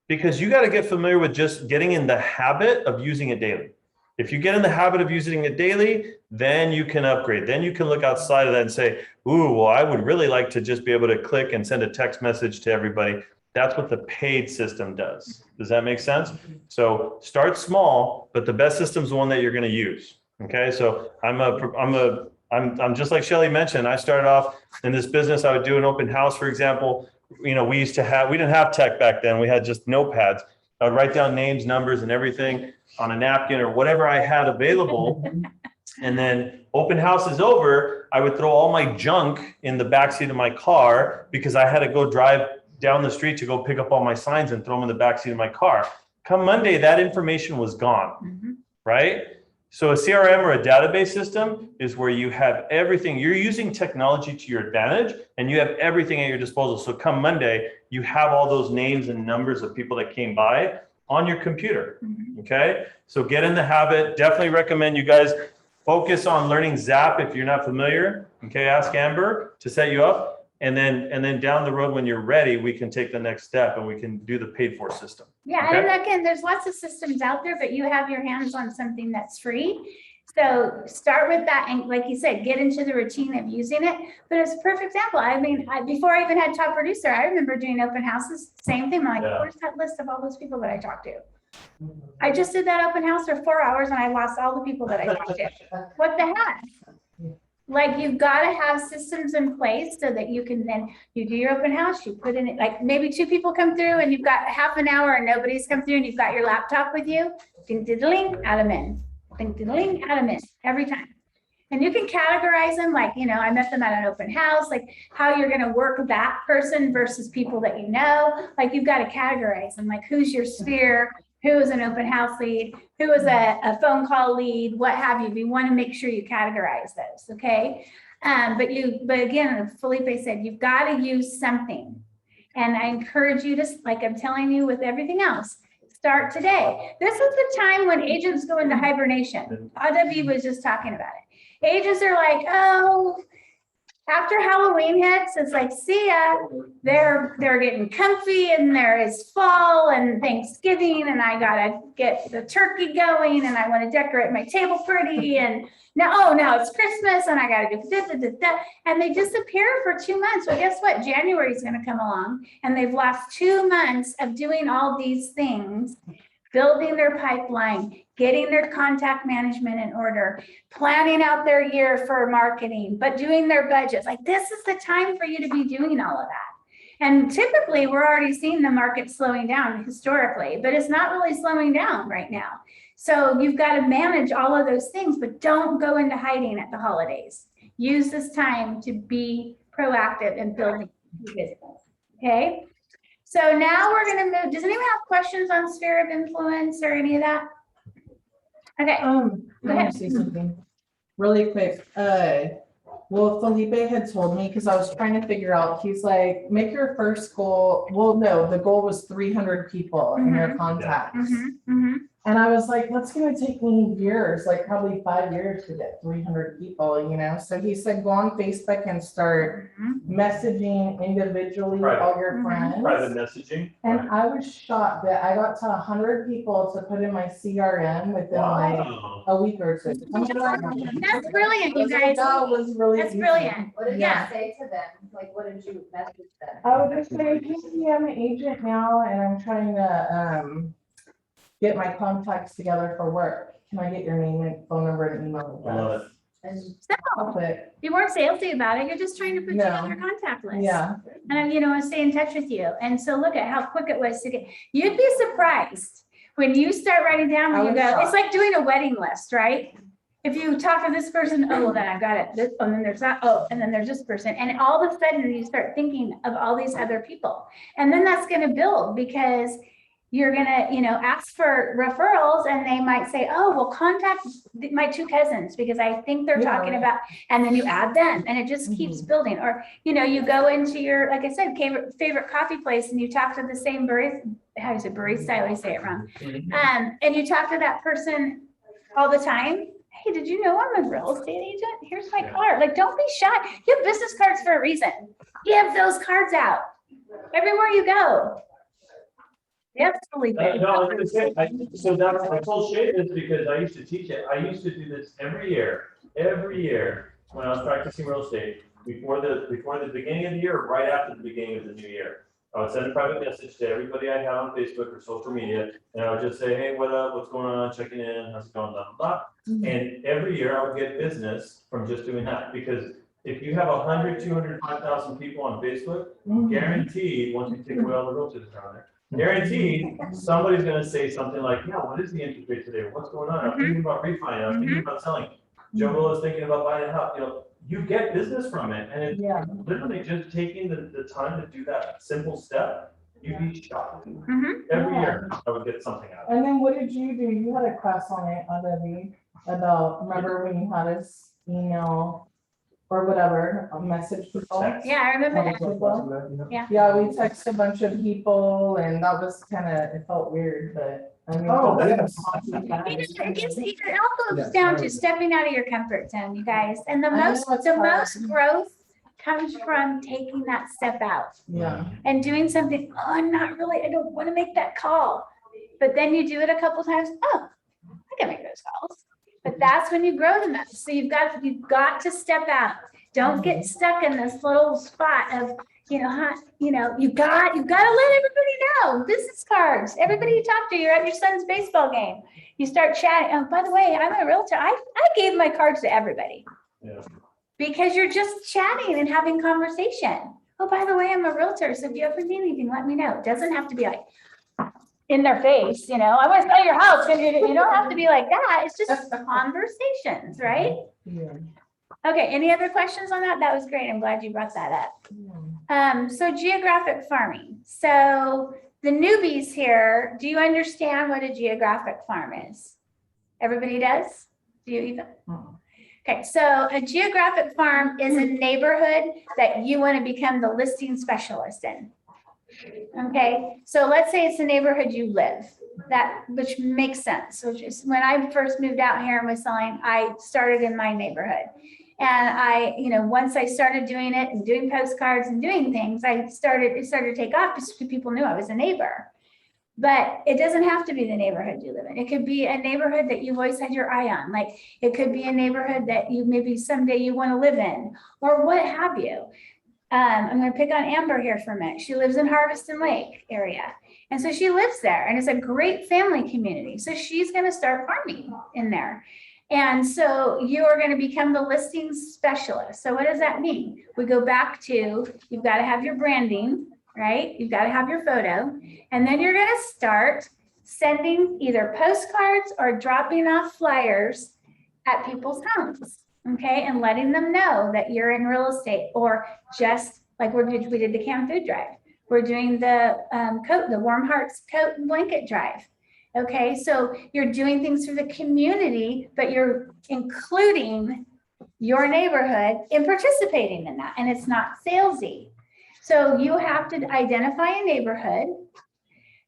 Because you got to get familiar with just getting in the habit of using it daily. If you get in the habit of using it daily, then you can upgrade. Then you can look outside of that and say, ooh, well, I would really like to just be able to click and send a text message to everybody. That's what the paid system does. Does that make sense? So start small, but the best system is the one that you're going to use. Okay. So I'm just like Shelly mentioned, I started off in this business. I would do an open house, for example. We didn't have tech back then. We had just notepads. I would write down names, numbers, and everything on a napkin or whatever I had available. And then open house is over, I would throw all my junk in the backseat of my car because I had to go drive down the street to go pick up all my signs and throw them in the backseat of my car. Come Monday, that information was gone, right? So a CRM or a database system is where you have everything. You're using technology to your advantage and you have everything at your disposal. So come Monday, you have all those names and numbers of people that came by on your computer, okay? So get in the habit. Definitely recommend you guys focus on learning ZAP if you're not familiar, okay? Ask Amber to set you up. And then down the road, when you're ready, we can take the next step and we can do the paid for system. Yeah. Okay? And again, there's lots of systems out there, but you have your hands on something that's free. So start with that. And like you said, get into the routine of using it. But it's a perfect example. I mean, before I even had top producer, I remember doing open houses, same thing. I'm like, where's that list of all those people that I talked to? I just did that open house for 4 hours and I lost all the people that I talked to. What the heck? Like you've got to have systems in place so that you can then, you do your open house, you put in it, like maybe 2 people come through and you've got half an hour and nobody's come through and you've got your laptop with you. Ding, ding, ding, add them in. Ding, ding, ding, add them in every time. And you can categorize them like, I met them at an open house, like how you're going to work that person versus people that you know. Like you've got to categorize them, like who's your sphere, who is an open house lead, who is a phone call lead, what have you. You want to make sure you categorize those, okay? But again, Felipe said, you've got to use something. And I encourage you to, like I'm telling you with everything else, start today. This is the time when agents go into hibernation. AW was just talking about it. Agents are like, oh, after Halloween hits, it's like, see ya. They're getting comfy and there is fall and Thanksgiving and I gotta get the turkey going and I want to decorate my table pretty and now it's Christmas and I gotta do da. And they disappear for 2 months. Well, guess what? January is gonna come along and they've lost 2 months of doing all these things, building their pipeline, getting their contact management in order, planning out their year for marketing, but doing their budgets. Like this is the time for you to be doing all of that. And typically we're already seeing the market slowing down historically, but it's not really slowing down right now. So you've got to manage all of those things, but don't go into hiding at the holidays. Use this time to be proactive in building your business, okay? So now we're going to move. Does anyone have questions on sphere of influence or any of that? Okay. I want to say something really quick. Well, Felipe had told me, because I was trying to figure out, he's like, make your first goal. Well, no, the goal was 300 people in your contacts. And I was like, that's gonna take me years, like probably 5 years to get 300 people, you know? So he said, go on Facebook and start messaging individually all your friends. Private messaging. And I was shocked that I got to 100 people to put in my CRM within like Wow. a week or two. That's brilliant, you guys. That was really That's easy. brilliant. What did you Yeah. say to them? Like, what did you message them? I would just say, hey, I'm an agent now and I'm trying to get my contacts together for work. Can I get your name and phone number and email I love address? it. And I'll put, You weren't salesy about it. You're just trying to put you No. on your contact list. yeah. And you know, stay in touch with you. And so look at how quick it was to get, you'd be surprised when you start writing down, when I you was go, shocked. it's like doing a wedding list, right? If you talk to this person, oh, well, then I've got it. This, oh, and then there's that, oh, and then there's this person. And all of a sudden you start thinking of all these other people. And then that's gonna build because you're gonna, you know, ask for referrals and they might say, oh, well, contact my 2 cousins because I think they're Yeah. talking about, and then you add them and it just keeps building. Or, you know, you go into your, like I said, favorite coffee place and you talk to the same barista, how do you say barista? I always say it wrong. And you talk to that person all the time. Hey, did you know I'm a real estate agent? Here's my card. Like, don't be shy. You have business cards for a reason. Give those cards out everywhere you go. Absolutely. No, I was gonna say, so that's, I told Shay this because I used to teach it. I used to do this every year when I was practicing real estate, before the beginning of the year, or right after the beginning of the new year. I would send a private message to everybody I had on Facebook or social media, and I would just say, hey, what up, what's going on, checking in, how's it going, blah, blah, blah. And every year I would get business from just doing that, because if you have 100, 200, 5,000 people on Facebook, guaranteed, once you take away all the realtors around there, guaranteed, somebody's gonna say something like, yeah, what is the interest rate today? What's going on? I'm thinking about refinance, I'm thinking about selling. Joe Blow is thinking about buying a house, you know, you get business from it. And it's Yeah. literally just taking the time to do that simple step, you'd be shocked. Mhm. Every Yeah. year, I would get something out of it. And then what did you do? You had a class on it, Debbie, about, remember when you had us email or whatever, a message people? Text. Yeah, I remember that. Yeah, we texted a bunch of people and that was kind of, it felt weird, but I mean. Oh, It all goes down to stepping out of your comfort zone, you guys. And the I know most it's hard. growth comes from taking that step out Yeah. and doing something, oh, I don't want to make that call. But then you do it a couple times, oh, I can make those calls. But that's when you grow the most. So you've got to step out. Don't get stuck in this little spot of, you know, you've got to let everybody know, business cards, everybody you talk to, you're at your son's baseball game. You start chatting. Oh, by the way, I'm a realtor. I gave my cards to everybody. Yeah. Because you're just chatting and having conversation. Oh, by the way, I'm a realtor. So if you ever need anything, let me know. It doesn't have to be like in their face, you know, I want to sell your house. You don't have to be like that. It's just conversations, right? Yeah. Okay, any other questions on that? That was great. I'm glad you brought that up. So geographic farming. So the newbies here, do you understand what a geographic farm is? Everybody does? Do you even? Okay, so a geographic farm is a neighborhood that you want to become the listing specialist in. Okay, so let's say it's a neighborhood you live, which makes sense. Which is when I first moved out here and was selling, I started in my neighborhood. And once I started doing it and doing postcards and doing things, it started to take off because people knew I was a neighbor. But it doesn't have to be the neighborhood you live in. It could be a neighborhood that you've always had your eye on. Like it could be a neighborhood that you maybe someday you want to live in or what have you. I'm going to pick on Amber here for a minute. She lives in Harveston Lake area. And so she lives there and it's a great family community. So she's going to start farming in there. And so you are going to become the listings specialist. So what does that mean? We go back to, you've got to have your branding, right? You've got to have your photo. And then you're going to start sending either postcards or dropping off flyers at people's homes. Okay, and letting them know that you're in real estate, or just like we did the canned food drive. We're doing the Warm Hearts coat and blanket drive. Okay, so you're doing things for the community, but you're including your neighborhood in participating in that, and it's not salesy. So you have to identify a neighborhood,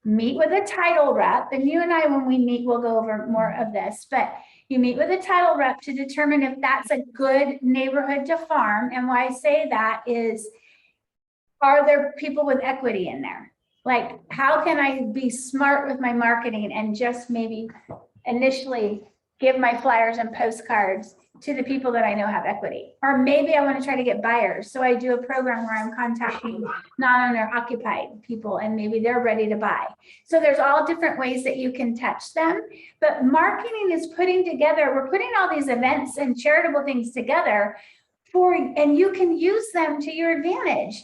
meet with a title rep, and you and I, when we meet, we'll go over more of this, but you meet with a title rep to determine if that's a good neighborhood to farm. And why I say that is, are there people with equity in there? Like, how can I be smart with my marketing and just maybe initially give my flyers and postcards to the people that I know have equity? Or maybe I want to try to get buyers. So I do a program where I'm contacting non-owner occupied people, and maybe they're ready to buy. So there's all different ways that you can touch them. But marketing is we're putting all these events and charitable things together and you can use them to your advantage.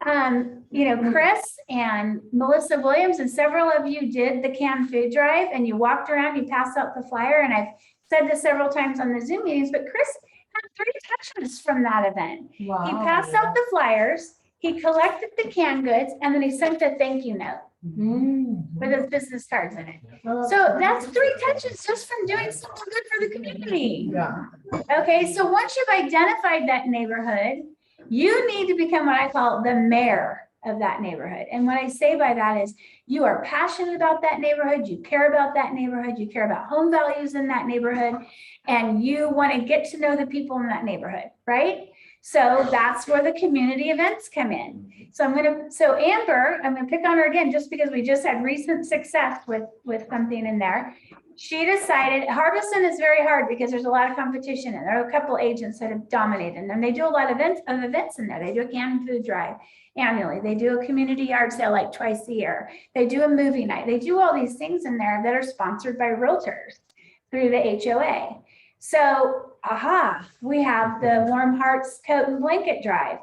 Chris and Melissa Williams and several of you did the canned food drive, and you walked around, you passed out the flyer, and I've said this several times on the Zoom meetings, but Chris had 3 touches from that event. Wow. He passed out the flyers, he collected the canned goods, and then he sent a thank you note with his business cards in it. So that's 3 touches just from doing something good for the community. Yeah. Okay, so once you've identified that neighborhood, you need to become what I call the mayor of that neighborhood. And what I say by that is, you are passionate about that neighborhood, you care about that neighborhood, you care about home values in that neighborhood, and you want to get to know the people in that neighborhood, right? So that's where the community events come in. So Amber, I'm gonna pick on her again, just because we just had recent success with something in there. She decided, Harveston is very hard because there's a lot of competition, and there are a couple agents that have dominated, and they do a lot of events in there. They do a canned food drive annually. They do a community yard sale like twice a year. They do a movie night. They do all these things in there that are sponsored by realtors through the HOA. So, we have the Warm Hearts Coat and Blanket Drive.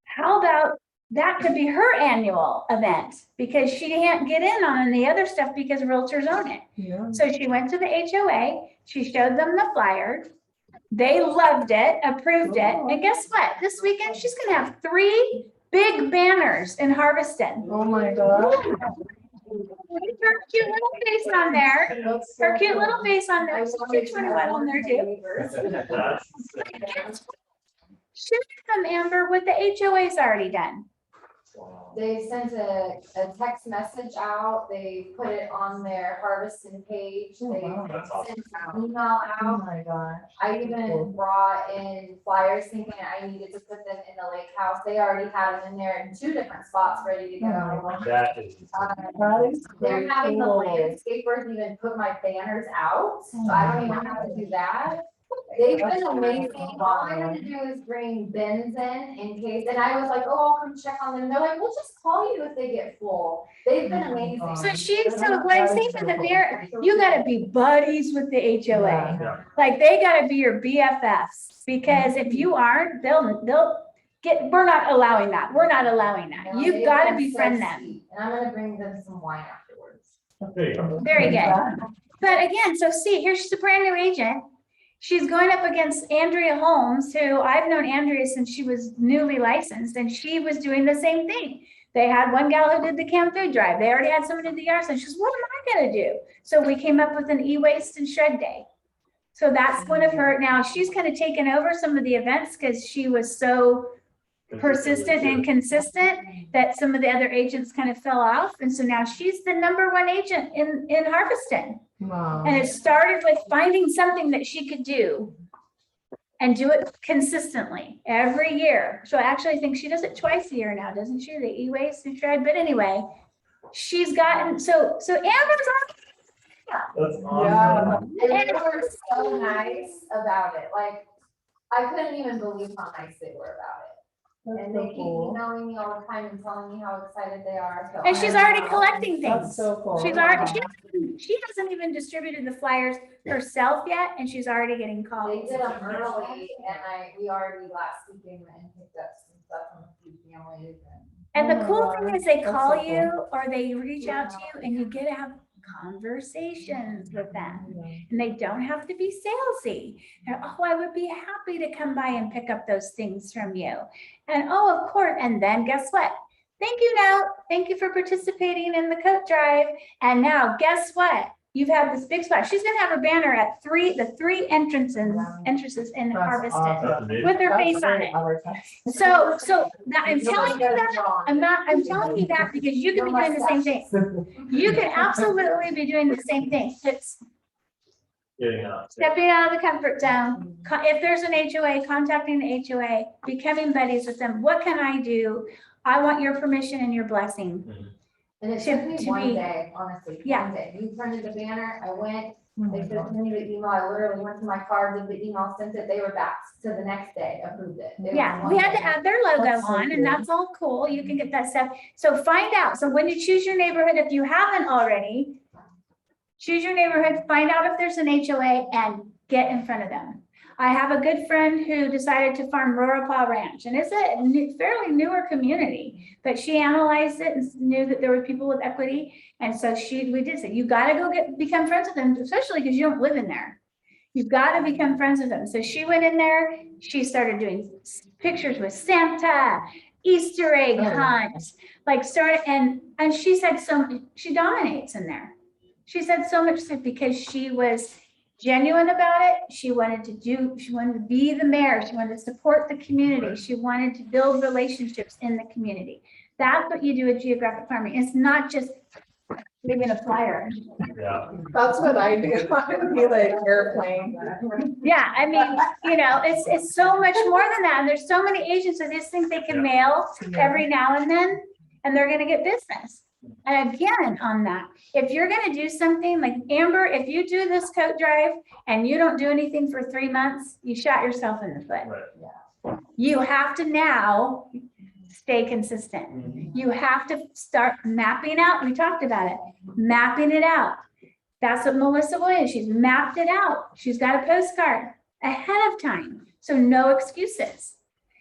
How about that could be her annual event, because she can't get in on the other stuff because realtors own it. Yeah. So she went to the HOA, she showed them the flyer. They loved it, approved it. And guess what? This weekend, she's gonna have 3 big banners in Harveston. Oh my God. Her cute little face on there. Her cute little face on there. She's 21 on there too. Share them, Amber, what the HOA's already done. They sent a text message out, they put it on their Harveston page, Oh, they wow. That's awesome. sent an email Oh out. my gosh. I even brought in flyers thinking I needed to put them in the lake house. They already had them in there in 2 different spots ready to go. That is. That is They're so having the cool. landscapers even put my banners out, so I don't even have to do that. They've been amazing. All I have to do is bring bins in case, and I was like, oh, I'll come check on them. They're like, we'll just call you if they get full. They've been amazing. So what I'm saying to the mayor, you gotta be buddies with the HOA. Yeah. Like, they gotta be your BFFs, because if you aren't, we're not allowing that. We're not allowing that. No, You've they've gotta been so befriend them. sweet, and I'm gonna bring them some wine afterwards. There you go. Very good. But again, so see, here she's a brand new agent. She's going up against Andrea Holmes, who I've known Andrea since she was newly licensed, and she was doing the same thing. They had one gal who did the canned food drive. They already had someone who did the yard sale. She goes, what am I gonna do? So we came up with an e-waste and shred day. So that's one of her, now she's kind of taken over some of the events because she was so persistent and consistent that some of the other agents kind of fell off. And so now she's the #1 agent in Harveston. Wow. And it started with finding something that she could do and do it consistently every year. So I actually think she does it twice a year now, doesn't she? The e-waste and shred. But anyway, she's gotten, so Amber's on. That's Yeah. awesome. And they were so nice about it. Like, I couldn't even believe how nice they were about it. That's And so they keep cool. emailing me all the time and telling me how excited they are. So And she's I'm- already collecting That's things. so cool. She's already, she hasn't even distributed the flyers herself yet, and she's already getting They calls. did them early, and we already last weekend went and picked up some stuff from a few families. And Oh the my cool God, thing is they that's call so you or they reach out to you and you get to have conversations with them. And they don't have to be salesy. They're, oh, I would be happy to come by and pick up those things from you. And oh, of course. And then guess what? Thank you, note. Thank you for participating in the coat drive. And now guess what? you've had this big spot. She's gonna have her banner at the three entrances in That's Harvested awesome. with her That's face on great it. advertising. So that, I'm telling you that, I'm telling you that because you could be doing the same thing. You could absolutely be doing the same thing. It's Getting out. stepping out of the comfort zone. If there's an HOA, contacting the HOA, becoming buddies with them. What can I do? I want your permission and your blessing. And it To- took me to one be- day, honestly, Yeah. one day. You printed the banner, I went, Oh they my sent God. me the email, I literally went to my card, did the email, sent it, they were back to the next day, approved it. It was Yeah, one we had day. to add their logo That's so on and cool. that's all cool. You can get that stuff. So find out. So when you choose your neighborhood, if you haven't already, choose your neighborhood, find out if there's an HOA and get in front of them. I have a good friend who decided to farm Rurapah Ranch and it's a fairly newer community, but she analyzed it and knew that there were people with equity. And so we did say, you gotta go become friends with them, especially because you don't live in there. You've got to become friends with them. So she went in there, she started doing pictures with Santa, Easter egg Oh, yeah. hunts, and she said she dominates in there. She said so much stuff because she was genuine about it. She wanted to be the mayor. She wanted to support the community. She wanted to build relationships in the community. That's what you do with geographic farming. It's not just leaving a flyer. Yeah. That's what I do. I would be like airplane. Yeah, I mean, it's so much more than that. And there's so many agents that just think they can mail every now and then, and they're gonna get business. And again, on that, if you're gonna do something like Amber, if you do this coat drive and you don't do anything for 3 months, you shot yourself in the foot. Right. You have to now stay consistent. You have to start mapping out. We talked about it, mapping it out. That's what Melissa Williams, she's mapped it out. She's got a postcard ahead of time. So no excuses.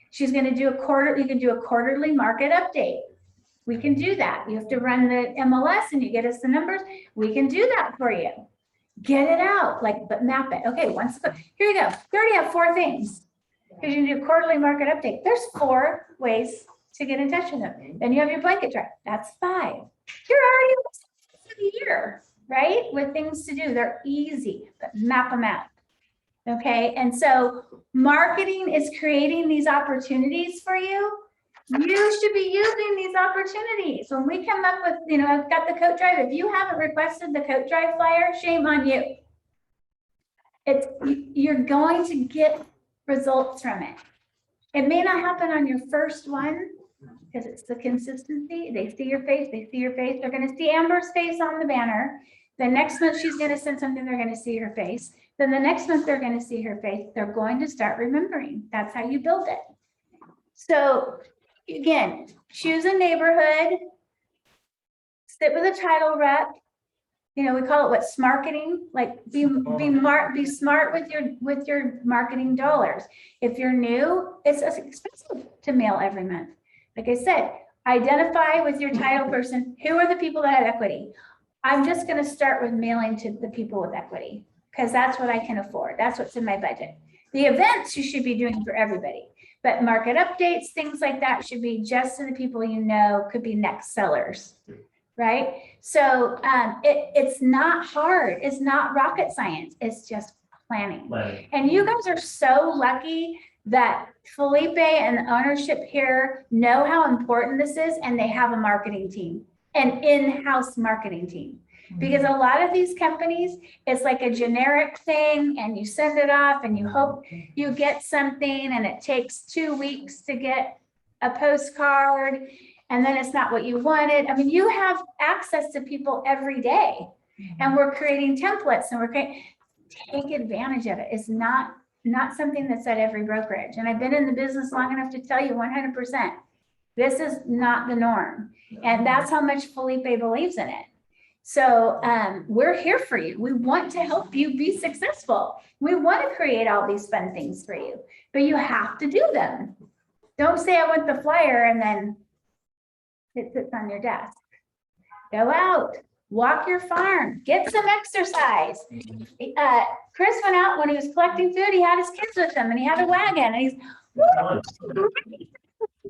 She's gonna do you can do a quarterly market update. We can do that. You have to run the MLS and you get us the numbers. We can do that for you. Get it out, but map it. Okay, here you go. You already have 4 things. Because you can do quarterly market update. There's 4 ways to get in touch with them. Then you have your blanket drive. That's 5. You're already for the year, right? With things to do. They're easy, but map them out. Okay, and so marketing is creating these opportunities for you. You should be using these opportunities. When we come up with, I've got the coat drive. If you haven't requested the coat drive flyer, shame on you. You're going to get results from it. It may not happen on your first one because it's the consistency. They see your face, They're going to see Amber's face on the banner. The next month she's going to send something, they're going to see her face. Then the next month they're going to see her face. They're going to start remembering. That's how you build it. So again, choose a neighborhood, sit with a title rep. We call it smarketing, be smart with your marketing dollars. If you're new, it's expensive to mail every month. Like I said, identify with your title person. Who are the people that have equity? I'm just going to start with mailing to the people with equity because that's what I can afford. That's what's in my budget. The events you should be doing for everybody, but market updates, things like that should be just to the people could be next sellers. Right? So it's not hard. It's not rocket science. It's just planning. And you guys are so lucky that Felipe and the ownership here know how important this is, and they have a marketing team, an in-house marketing team. Because a lot of these companies, it's like a generic thing and you send it off and you hope you get something and it takes 2 weeks to get a postcard. And then it's not what you wanted. I mean, you have access to people every day, and we're creating templates and take advantage of it. It's not something that's at every brokerage. And I've been in the business long enough to tell you 100%, this is not the norm. And that's how much Felipe believes in it. So we're here for you. We want to help you be successful. We want to create all these fun things for you, but you have to do them. Don't say I want the flyer and then it sits on your desk. Go out, walk your farm, get some exercise. Chris went out when he was collecting food. He had his kids with him and he had a wagon and he's,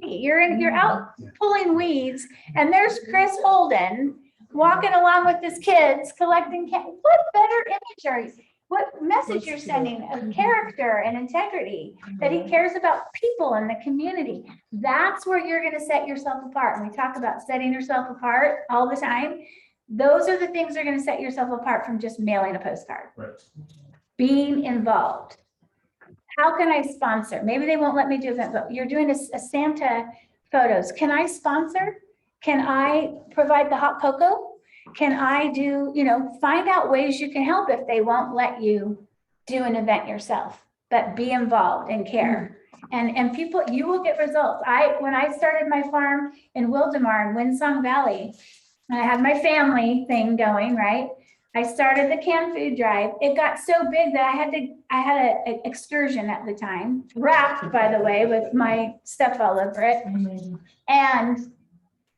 you're out pulling weeds and there's Chris Holden walking along with his kids, collecting, what better image what message you're sending of character and integrity, that he cares about people in the community. That's where you're gonna set yourself apart. And we talk about setting yourself apart all the time. Those are the things that are gonna set yourself apart from just mailing a postcard. Right. Being involved. How can I sponsor? Maybe they won't let me do that, but you're doing a Santa photos. Can I sponsor? Can I provide the hot cocoa? Can I do, find out ways you can help if they won't let you do an event yourself, but be involved and care. And people, you will get results. When I started my farm in Wildemar in Windsong Valley, and I had my family thing going, right? I started the canned food drive. It got so big that I had an excursion at the time, wrapped, by the way, with my stuff all over it. And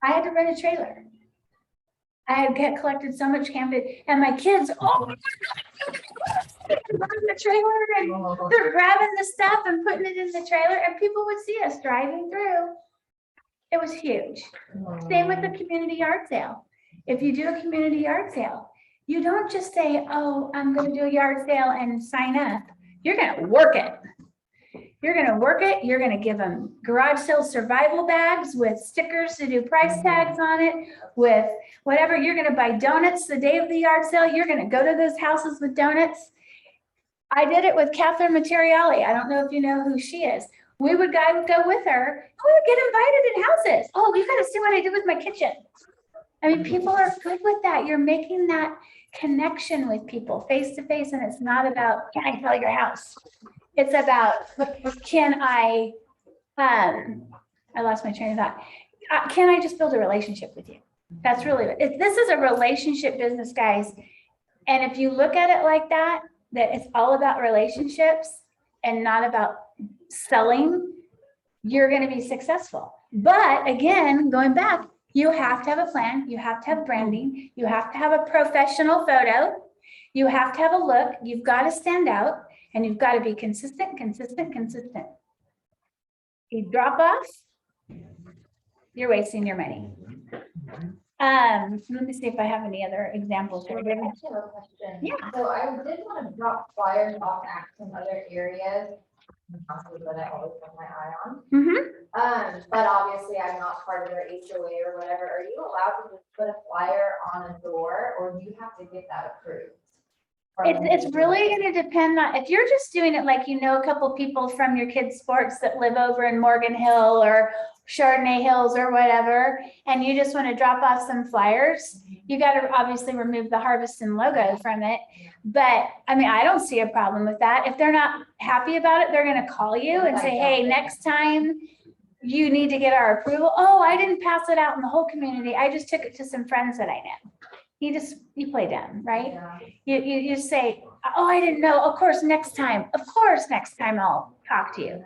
I had to rent a trailer. I had collected so much canned food, and my kids, oh, they're running the trailer and they're grabbing the stuff and putting it in the trailer, and people would see us driving through. It was huge. Same with the community yard sale. If you do a community yard sale, you don't just say, oh, I'm going to do a yard sale and sign up. You're going to work it. You're going to work it. You're going to give them garage sale survival bags with stickers to do price tags on it, with whatever. You're going to buy donuts the day of the yard sale. You're going to go to those houses with donuts. I did it with Catherine Materiali. I don't know if you know who she is. We would go with her. We would get invited in houses. Oh, you got to see what I did with my kitchen. I mean, people are good with that. You're making that connection with people face to face. And it's not about, can I sell your house? It's about, can I lost my train of thought. Can I just build a relationship with you? That's really, this is a relationship business, guys. And if you look at it like that it's all about relationships and not about selling, you're going to be successful. But again, going back, you have to have a plan. You have to have branding. You have to have a professional photo. You have to have a look. You've got to stand out, and you've got to be consistent. You drop off, you're wasting your money. Let me see if I have any other examples. I actually have a question. Yeah. So I did want to drop flyers off at some other areas, that I always have my eye on. Mm-hmm. But obviously I'm not part of their HOA or whatever. Are you allowed to just put a flyer on a door, or do you have to get that approved? It's really going to depend on, if you're just doing it like, a couple people from your kids' sports that live over in Morgan Hill or Chardonnay Hills or whatever, and you just want to drop off some flyers, you got to obviously remove the Harveston logo from it. But I mean, I don't see a problem with that. If they're not happy about it, they're going to call you and say, hey, next time you need to get our approval. Oh, I didn't pass it out in the whole community. I just took it to some friends that I know. You play dumb, right? Yeah. You say, oh, I didn't know. Of course, next time I'll talk to you.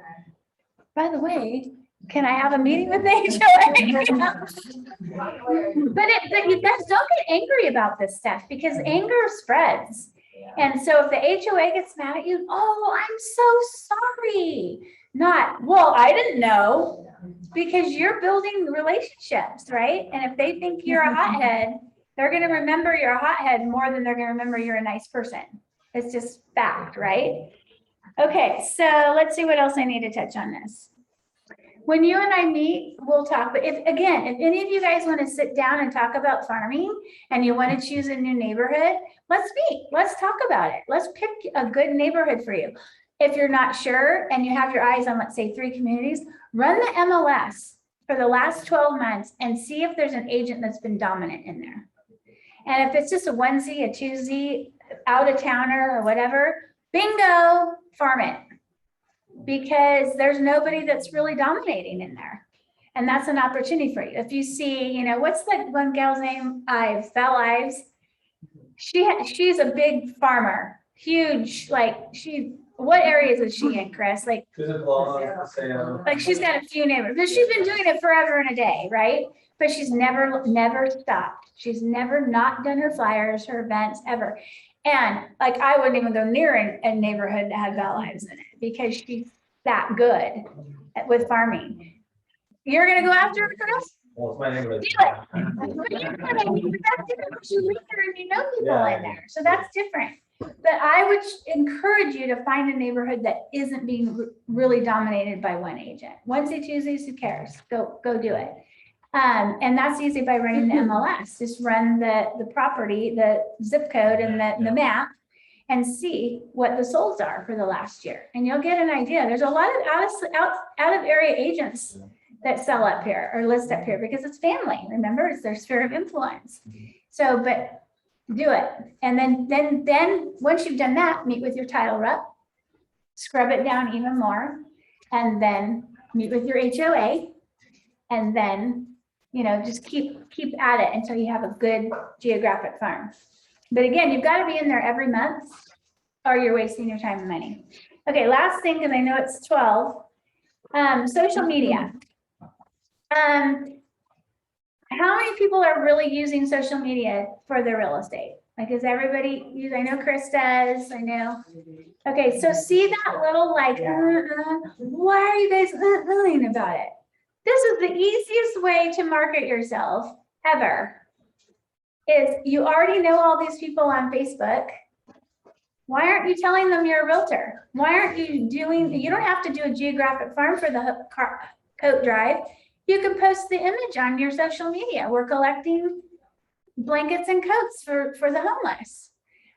By the way, can I have a meeting with the HOA? But you guys don't get angry about this stuff, because anger spreads. And so if the HOA gets mad at you, oh, I'm so sorry. Not, well, I didn't know, because you're building relationships, right? And if they think you're a hothead, they're going to remember you're a hothead more than they're going to remember you're a nice person. It's just fact, right? Okay, so let's see what else I need to touch on this. When you and I meet, we'll talk. But if any of you guys want to sit down and talk about farming and you want to choose a new neighborhood, let's meet. Let's talk about it. Let's pick a good neighborhood for you. If you're not sure and you have your eyes on, let's say, 3 communities, run the MLS for the last 12 months and see if there's an agent that's been dominant in there. And if it's just a onesie, a twosie, out of towner or whatever, bingo, farm it. Because there's nobody that's really dominating in there. And that's an opportunity for you. If you see, what's that one gal's name? Val Ives. She's a big farmer, huge, what areas is she in, Chris? Like she's got a few neighbors, but she's been doing it forever and a day, right? But she's never stopped. She's never not done her flyers, her events ever. And I wouldn't even go near a neighborhood that had Val Ives in it, because she's that good with farming. You're going to go after her, Chris? Well, it's my neighborhood. Do it. But you know what I mean? That's different because you live there and you know people in there, so that's different. But I would encourage you to find a neighborhood that isn't being really dominated by one agent. Onesie, twosies, who cares? Go do it. And that's easy by running the MLS. Just run the property, the zip code and the map and see what the solds are for the last year. And you'll get an idea. There's a lot of out of area agents that sell up here or list up here because it's family. Remember, it's their sphere of influence. So, but do it. And then once you've done that, meet with your title rep, scrub it down even more, and then meet with your HOA, and then, you know, just keep at it until you have a good geographic farm. But again, you've got to be in there every month or you're wasting your time and money. Okay, last thing, because I know it's 12, social media. How many people are really using social media for their real estate? Like, is everybody use? I know Chris does. I know. Okay, so see that little like, why are you guys about it? This is the easiest way to market yourself ever. Is you already know all these people on Facebook. Why aren't you telling them you're a realtor? Why aren't you doing? You don't have to do a geographic farm for the coat drive. You can post the image on your social media. We're collecting blankets and coats for the homeless.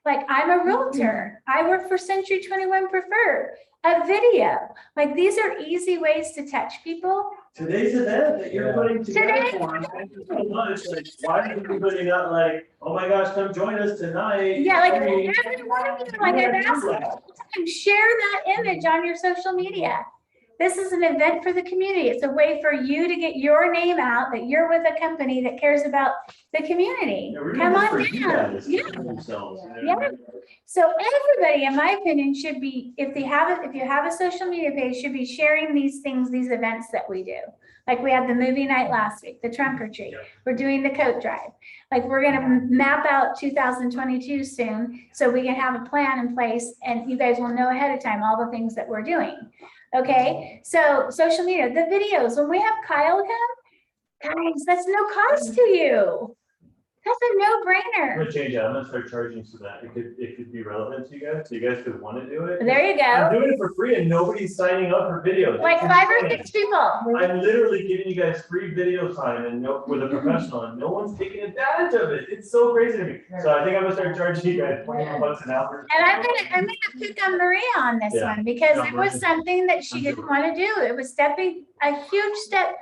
Like, I'm a realtor. I work for Century 21 Preferred. A video. Like, these are easy ways to touch people. Today's event that you're putting together for us, thank you so much. Like, why are you putting out like, oh my gosh, come join us tonight? Yeah, like, I mean, every one of you, like I've asked you all the time, share that image on your social media. This is an event for the community. It's a way for you to get your name out that you're with a company that cares about the community. Yeah, we're Come doing on this for you down. guys, Yeah. for themselves, you know? Yeah. So everybody, in my opinion, should be, if you have a social media page, should be sharing these things, these events that we do. Like, we had the movie night last week, the trunk or treat. We're doing the coat drive. Like, we're gonna map out 2022 soon, so we can have a plan in place and you guys will know ahead of time all the things that we're doing. Okay, so social media, the videos, when we have Kyle come, guys, that's no cost to you. That's a I'm no-brainer. gonna change that. I'm gonna start charging so that it could be relevant to you guys, so you guys could want to do it. There you I'm go. doing it for free and nobody's signing up for videos. Like 5 or 6 people. I'm literally giving you guys free video time and with a professional and no one's taking advantage of it. It's so crazy to me. So I think I'm gonna start charging you guys $20 an hour. And I'm gonna pick on Maria on this Yeah. one because Yeah, it was Maria. something that she didn't want to do. It was stepping a huge step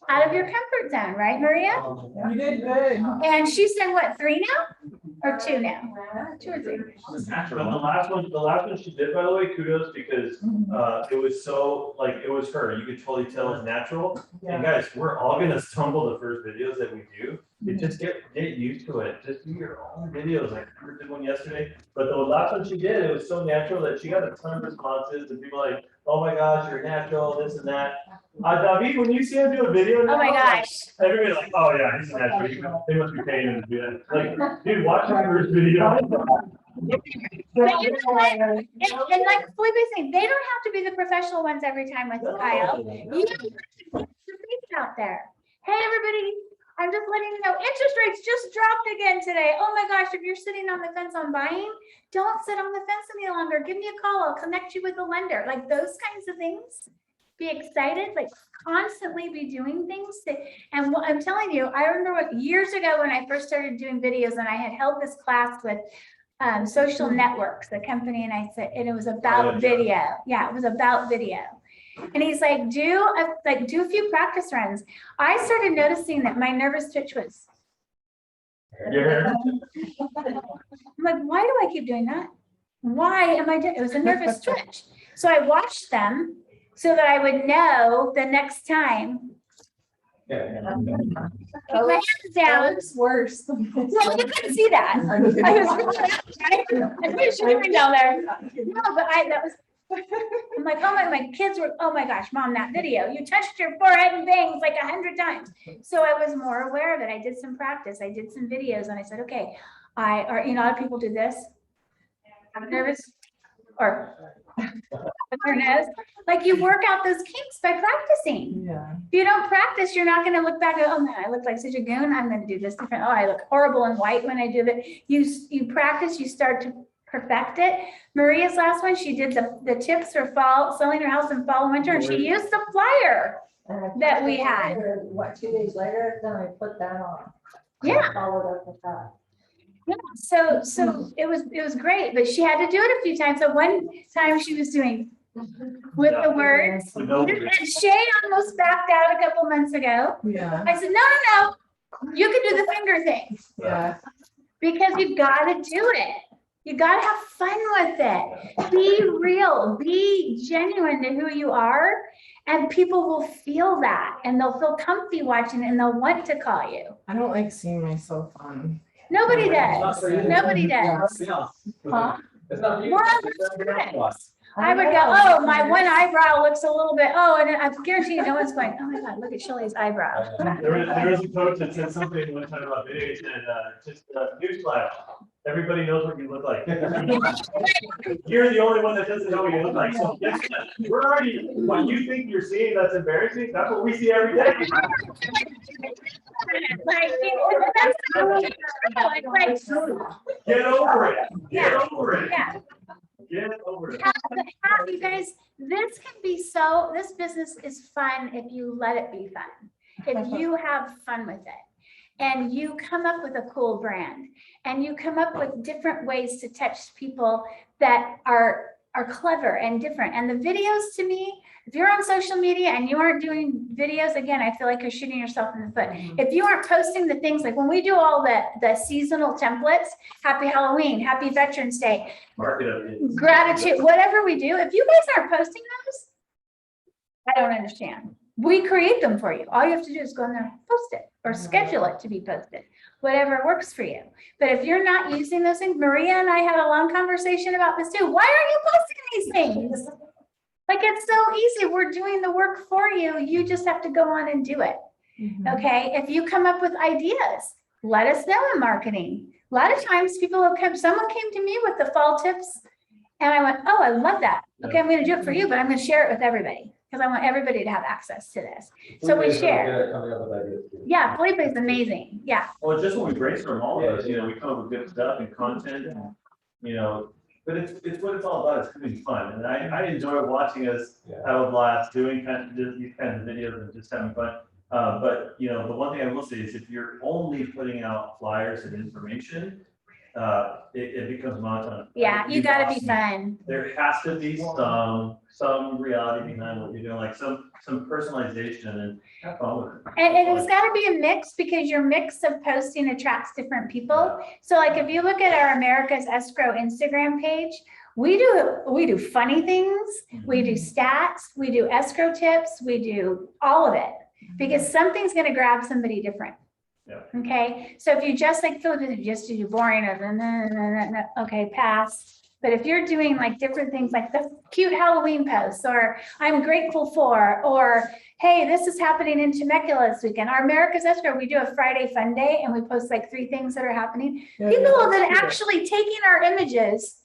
out of your comfort zone, right, Maria? You did good. And she's in what, 3 now? Or 2 now? 2 or 3? But the last one she did, by the way, kudos, because it was so, like, it was her. You could totally tell it's natural. And guys, we're all gonna stumble the first videos that we do. You just get used to it. Just do your own videos. Like, I did one yesterday, but the last one she did, it was so natural that she got a ton of responses and people like, oh my gosh, you're natural, this and that. David, when you see him do a video now, Oh my gosh. everybody's like, oh yeah, he's a natural. They must be paying him to do that. Like, dude, watch my first video. But you know what? And like Felipe was saying, they don't have to be the professional ones every time with Kyle. You have to get the face out there. Hey, everybody, I'm just letting you know, interest rates just dropped again today. Oh my gosh, if you're sitting on the fence on buying, don't sit on the fence any longer. Give me a call. I'll connect you with a lender. Like, those kinds of things. Be excited, like, constantly be doing things. And what I'm telling you, I remember years ago when I first started doing videos and I had held this class with Social Networks, the company, and I said, and it was about video. Yeah, it was about video. And he's like, do a few practice runs. I started noticing that my nervous twitch was. I'm like, why do I keep doing that? Why am I doing? It was a nervous twitch. So I watched them so that I would know the next time. Keep my hands down. It's worse. Well, you couldn't see that. I was shooting down there. No, but that was. I'm like, oh my kids were, oh my gosh, Mom, that video, you touched your forehead and bangs like 100 times. So I was more aware of it. I did some practice. I did some videos and I said, okay, a lot of people do this. I'm nervous. or awareness. Like you work out those kinks by practicing. Yeah. If you don't practice, you're not going to look back and go, oh man, I look like such a goon. I'm going to do this different. Oh, I look horrible in white when I do it. You practice, you start to perfect it. Maria's last one, she did the tips for fall, selling her house in fall and winter, and she used the flyer that we had. What, 2 days later, then I put that on. Yeah. Followed up with that. Yeah, so it was great, but she had to do it a few times. So one time she was doing with the words, and Shay almost backed out a couple months ago. Yeah. I said, no, you can do the finger thing Yeah. because you've got to do it. You got to have fun with it. Be real, be genuine to who you are, and people will feel that, and they'll feel comfy watching it, and they'll want to call you. I don't like seeing myself on. Nobody does. Nobody does. Huh? It's not you. We're on I would go, oh, my one eyebrow looks a little bit, oh, and I guarantee you no one's going, oh my God, look at Shelly's eyebrow. There was a coach that said something one time about video. He said, just newsflash, everybody knows what you look like. You're the only one that doesn't know what you look like. So we're already, what you think you're seeing that's embarrassing, that's what we see every day. Like, Get over it. Get over it. yeah. Get over it. You guys, this business is fun if you let it be fun. If you have fun with it and you come up with a cool brand and you come up with different ways to touch people that are clever and different. And the videos, to me, if you're on social media and you aren't doing videos, again, I feel like you're shooting yourself in the foot. If you aren't posting the things like when we do all the seasonal templates, Happy Halloween, Happy Veterans Day, Market it. gratitude, whatever we do, if you guys aren't posting those, I don't understand. We create them for you. All you have to do is go in there and post it or schedule it to be posted, whatever works for you. But if you're not using those things, Maria and I had a long conversation about this too. Why aren't you posting these things? Like, it's so easy. We're doing the work for you. You just have to go on and do it. Okay. If you come up with ideas, let us know in marketing. A lot of times people have come, someone came to me with the fall tips and I went, oh, I love that. Okay. I'm going to do it for you, but I'm going to share it with everybody because I want everybody to have access to this. So we share. Yeah. Felipe is amazing. Yeah. Well, just when we brainstorm all of us, we come up with good stuff and content, but it's what it's all about. It's having fun. And I enjoy watching us have a blast doing these kinds of videos and just having fun. But the one thing I will say is if you're only putting out flyers and information, it becomes monotone. Yeah, you got to be fun. There has to be some reality behind what you're doing, like some personalization, and have fun with it. And it's got to be a mix because your mix of posting attracts different people. So like if you look at our America's Escrow Instagram page, we do funny things, we do stats, we do escrow tips, we do all of it because something's going to grab somebody different. Yeah. Okay. So if you just like Philip, if you just do boring, okay, pass. But if you're doing like different things like the cute Halloween posts or I'm grateful for, or hey, this is happening in Temecula this weekend. Our America's Escrow, we do a Friday fun day and we post like 3 things that are happening. People have been actually taking our images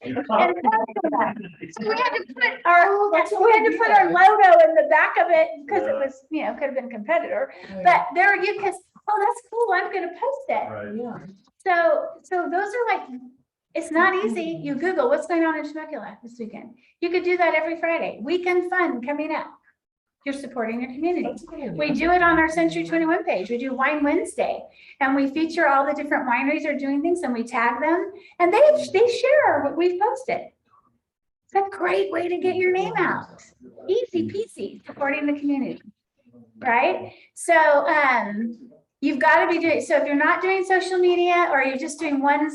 and posting them. So we had to put our logo in the back of it because it was, could have been a competitor. But there you because, oh, that's cool. I'm going to post it. Right. Yeah. So those are like, it's not easy. You Google what's going on in Temecula this weekend. You could do that every Friday. Weekend fun coming up. You're supporting your community. We do it on our Century 21 page. We do Wine Wednesday and we feature all the different wineries are doing things and we tag them and they share what we've posted. It's a great way to get your name out. Easy peasy, supporting the community, right? So you've got to be doing, so if you're not doing social media or you're just doing one,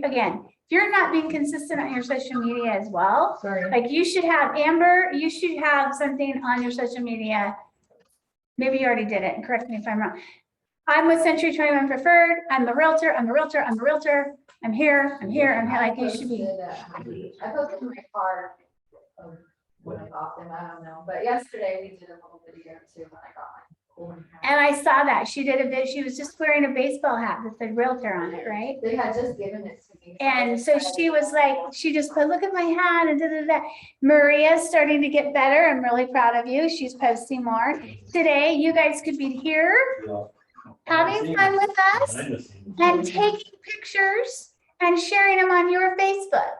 again, if you're not being consistent on your social media as well, like you should have, Amber, you should have something on your social media. Maybe you already did it, and correct me if I'm wrong. I'm with Century 21 Preferred. I'm the realtor. I'm here. Like you should be. I posted in my car when I got them. I don't know, but yesterday we did a little video too when I got mine. And I saw that. She did a bit, she was just wearing a baseball hat that said realtor on it, right? They had just given it to me. And so she was like, she just put, look at my hat and da, da, da. Maria's starting to get better. I'm really proud of you. She's posting more. Today, you guys could be here having fun with us Behind the scenes. and taking pictures and sharing them on your Facebook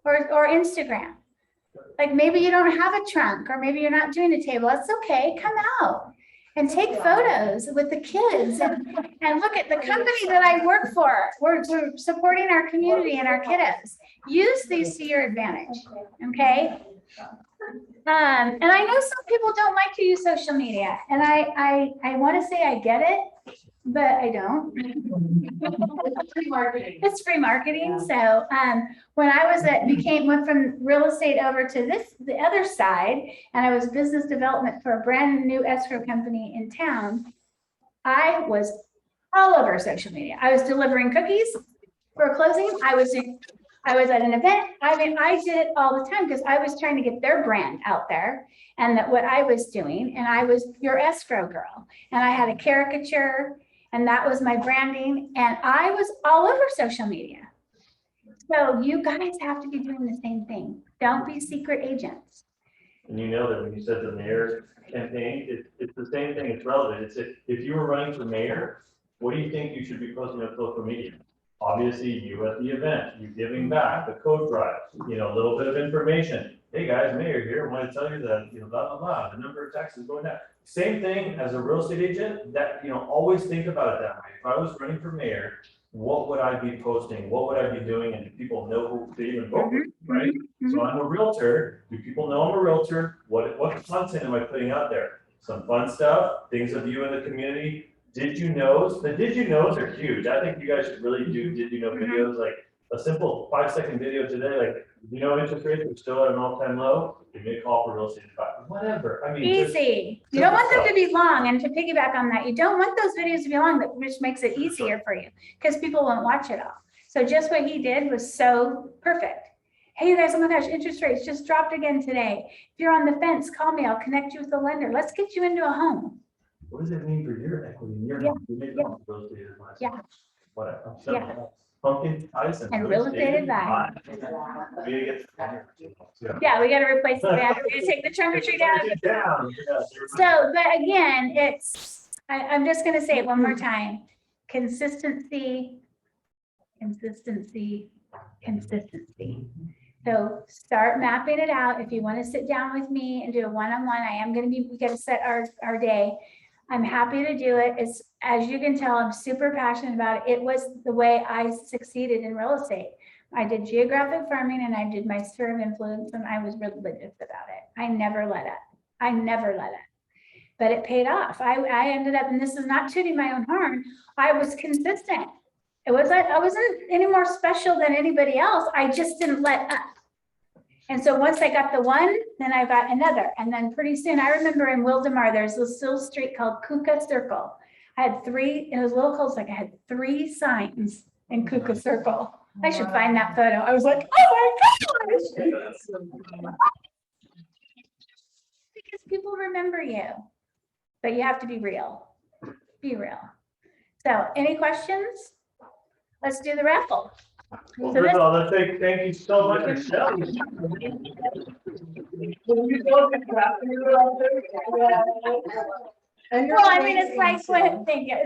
or Instagram. Like maybe you don't have a trunk or maybe you're not doing a table. That's okay. Come out and take photos with the kids and look at the company that I work for. We're supporting our community and our kiddos. Use these to your advantage, okay? And I know some people don't like to use social media, and I want to say I get it, but I don't. It's free marketing. So when I was went from real estate over to the other side, and I was business development for a brand new escrow company in town, I was all over social media. I was delivering cookies for a closing. I was at an event. I mean, I did it all the time because I was trying to get their brand out there and that what I was doing. And I was your escrow girl, and I had a caricature. And that was my branding. And I was all over social media. So you guys have to be doing the same thing. Don't be secret agents. And you know that when you said the mayor campaign, it's the same thing, it's relevant. It's if you were running for mayor, what do you think you should be posting on social media? Obviously, you at the event, you giving back, the code drive, a little bit of information. Hey guys, mayor here, I want to tell you that, blah, blah, blah, the number of taxes going down. Same thing as a real estate agent, that, always think about it that way. If I was running for mayor, what would I be posting? What would I be doing? And do people know who to even vote with, right? So I'm a realtor. Do people know I'm a realtor? What content am I putting out there? Some fun stuff, things of you in the community. Did you knows? The did you knows are huge. I think you guys should really do did you know videos, like a simple 5-second video today, like, interest rates are still at an all-time low. You may call for real estate advice, whatever. I mean, Easy. You don't want them to be long. And to piggyback on that, you don't want those videos to be long, which makes it easier for you because people won't watch it all. So just what he did was so perfect. Hey, you guys, oh my gosh, interest rates just dropped again today. If you're on the fence, call me. I'll connect you with the lender. Let's get you into a home. what does it mean for your equity in your Yeah, home? You may call for real estate advice. Yeah. Whatever. Yeah. Pumpkin spice And real estate advice. We gotta get the banner. Yeah, we got to replace the banner. We're gonna take the trunk or treat down. Yes. So, but again, I'm just gonna say it one more time. Consistency, consistency, consistency. So start mapping it out. If you want to sit down with me and do a one-on-one, we gotta set our day. I'm happy to do it. It's, as you can tell, I'm super passionate about it. It was the way I succeeded in real estate. I did geographic farming and I did my sphere of influence, and I was religious about it. I never let it. But it paid off. I ended up, and this is not tooting my own horn, I was consistent. I wasn't any more special than anybody else. I just didn't let up. And so once I got the one, then I got another. And then pretty soon, I remember in Wildemar, there's this little street called Kuka Circle. I had 3, it was a little close, like I had 3 signs in Kuka Circle. I should find that photo. I was like, oh my gosh. Because people remember you, but you have to be real. Be real. So any questions? Let's do the raffle. Well, So first this- of all, let's say thank you so much for Shelly. Well, I mean, it's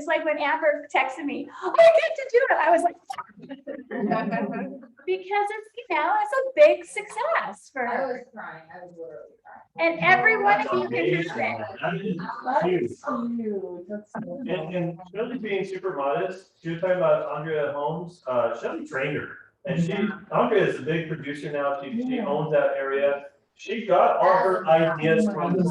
like when Amber texted me, oh, I get to do it. I was like, because it's a big success for I her. was crying, I was literally crying. And every one That's of you can amazing. have it. That is That's huge. huge. That's so And Shelly being super modest, she was talking about Andrea Holmes, Shelly trained her. And Andrea is a big producer now, she owns that area. She got all her ideas from her.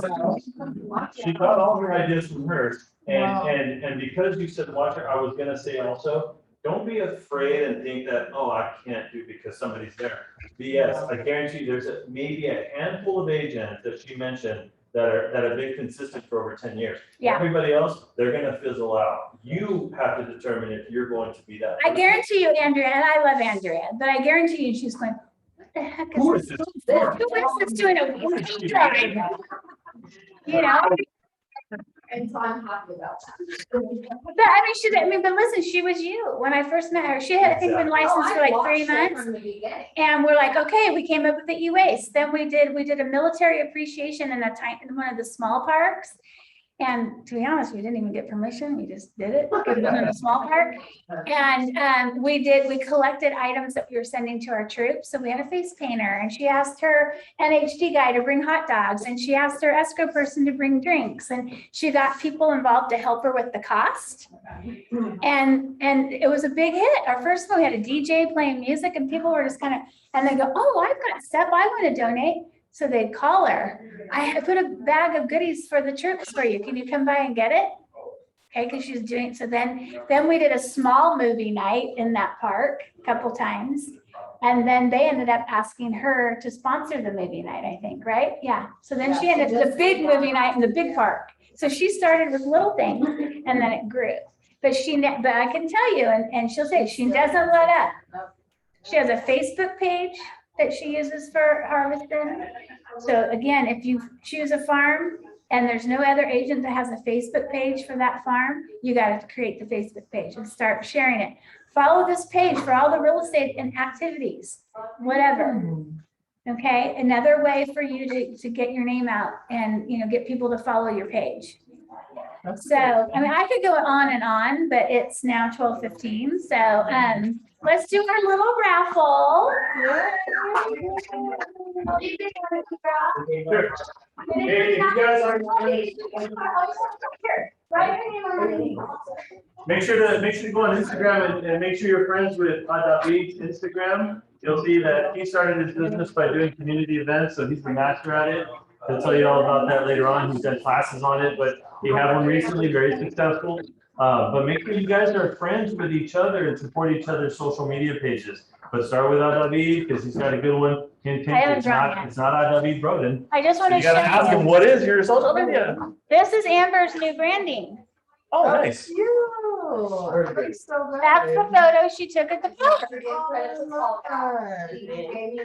She got all her ideas from her. Wow. And because you said watch her, I was gonna say also, don't be afraid and think that, oh, I can't do it because somebody's there. BS, I guarantee you, there's maybe a handful of agents that she mentioned that have been consistent for over 10 years. Yeah. Everybody else, they're gonna fizzle out. You have to determine if you're going to be that. I guarantee you, Andrea, and I love Andrea, but I guarantee you she's going, what the heck Who is is this? this? Who is this doing a weekend drive? You know? And so I'm happy about that. But I mean, but listen, she was you when I first met her. She had, I think, been licensed for like 3 months. From the beginning. And we're like, okay, we came up with the e-waste. Then we did a military appreciation in in one of the small parks. And to be honest, we didn't even get permission. We just did it because it was in a small park. And we collected items that we were sending to our troops. So we had a face painter, and she asked her NHD guy to bring hot dogs, and she asked her escrow person to bring drinks, and she got people involved to help her with the cost. And it was a big hit. Our first one, we had a DJ playing music, and people were just kind of, and they go, oh, I've got stuff, I want to donate. So they'd call her. I put a bag of goodies for the troops for you. Can you come by and get it? Okay, because she's doing, so then we did a small movie night in that park a couple times. And then they ended up asking her to sponsor the movie night, I think, right? Yeah. So then she ended up the big movie night in the big park. So she started with little things and then it grew. But I can tell you, and she'll say she doesn't let up. She has a Facebook page that she uses for harvesting. So again, if you choose a farm and there's no other agent that has a Facebook page for that farm, you got to create the Facebook page and start sharing it. Follow this page for all the real estate and activities, whatever. Okay, another way for you to get your name out and, you know, get people to follow your page. So, I mean, I could go on, but it's now 12:15. So, let's do our little raffle. Sure. Hey, if you guys are, make sure to go on Instagram and make sure you're friends with Beats Instagram. You'll see that he started his business by doing community events, so he's the master at it. He'll tell you all about that later on. He's done classes on it, but he had one recently, very successful. But make sure you guys are friends with each other and support each other's social media pages. But start with David because he's got a good one. Hint, hint, haven't drawn yet. it's not David Broden. I just So want to you gotta ask show him, you. what is your social media? This is Amber's new branding. Oh, nice. That's the photo she took at the park. You can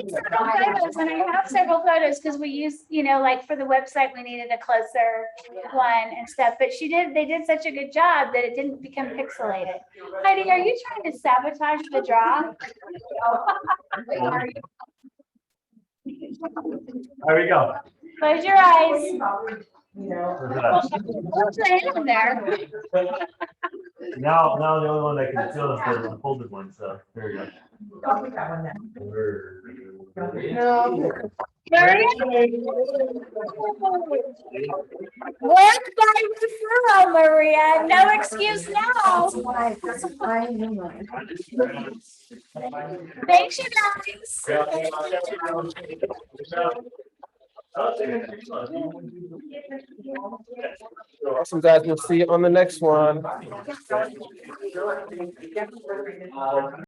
several photos, and I have several photos because we use, you know, like for the website, we needed a closer one and stuff, but they did such a good job that it didn't become pixelated. Heidi, are you trying to sabotage the draw? There we go. Close your eyes. Where's What's the hand there? that? Now the only one that can feel is the folded one, so there we go. Work by referral, Maria. No excuse now. Thanks, you guys. Awesome, guys. We'll see you on the next one.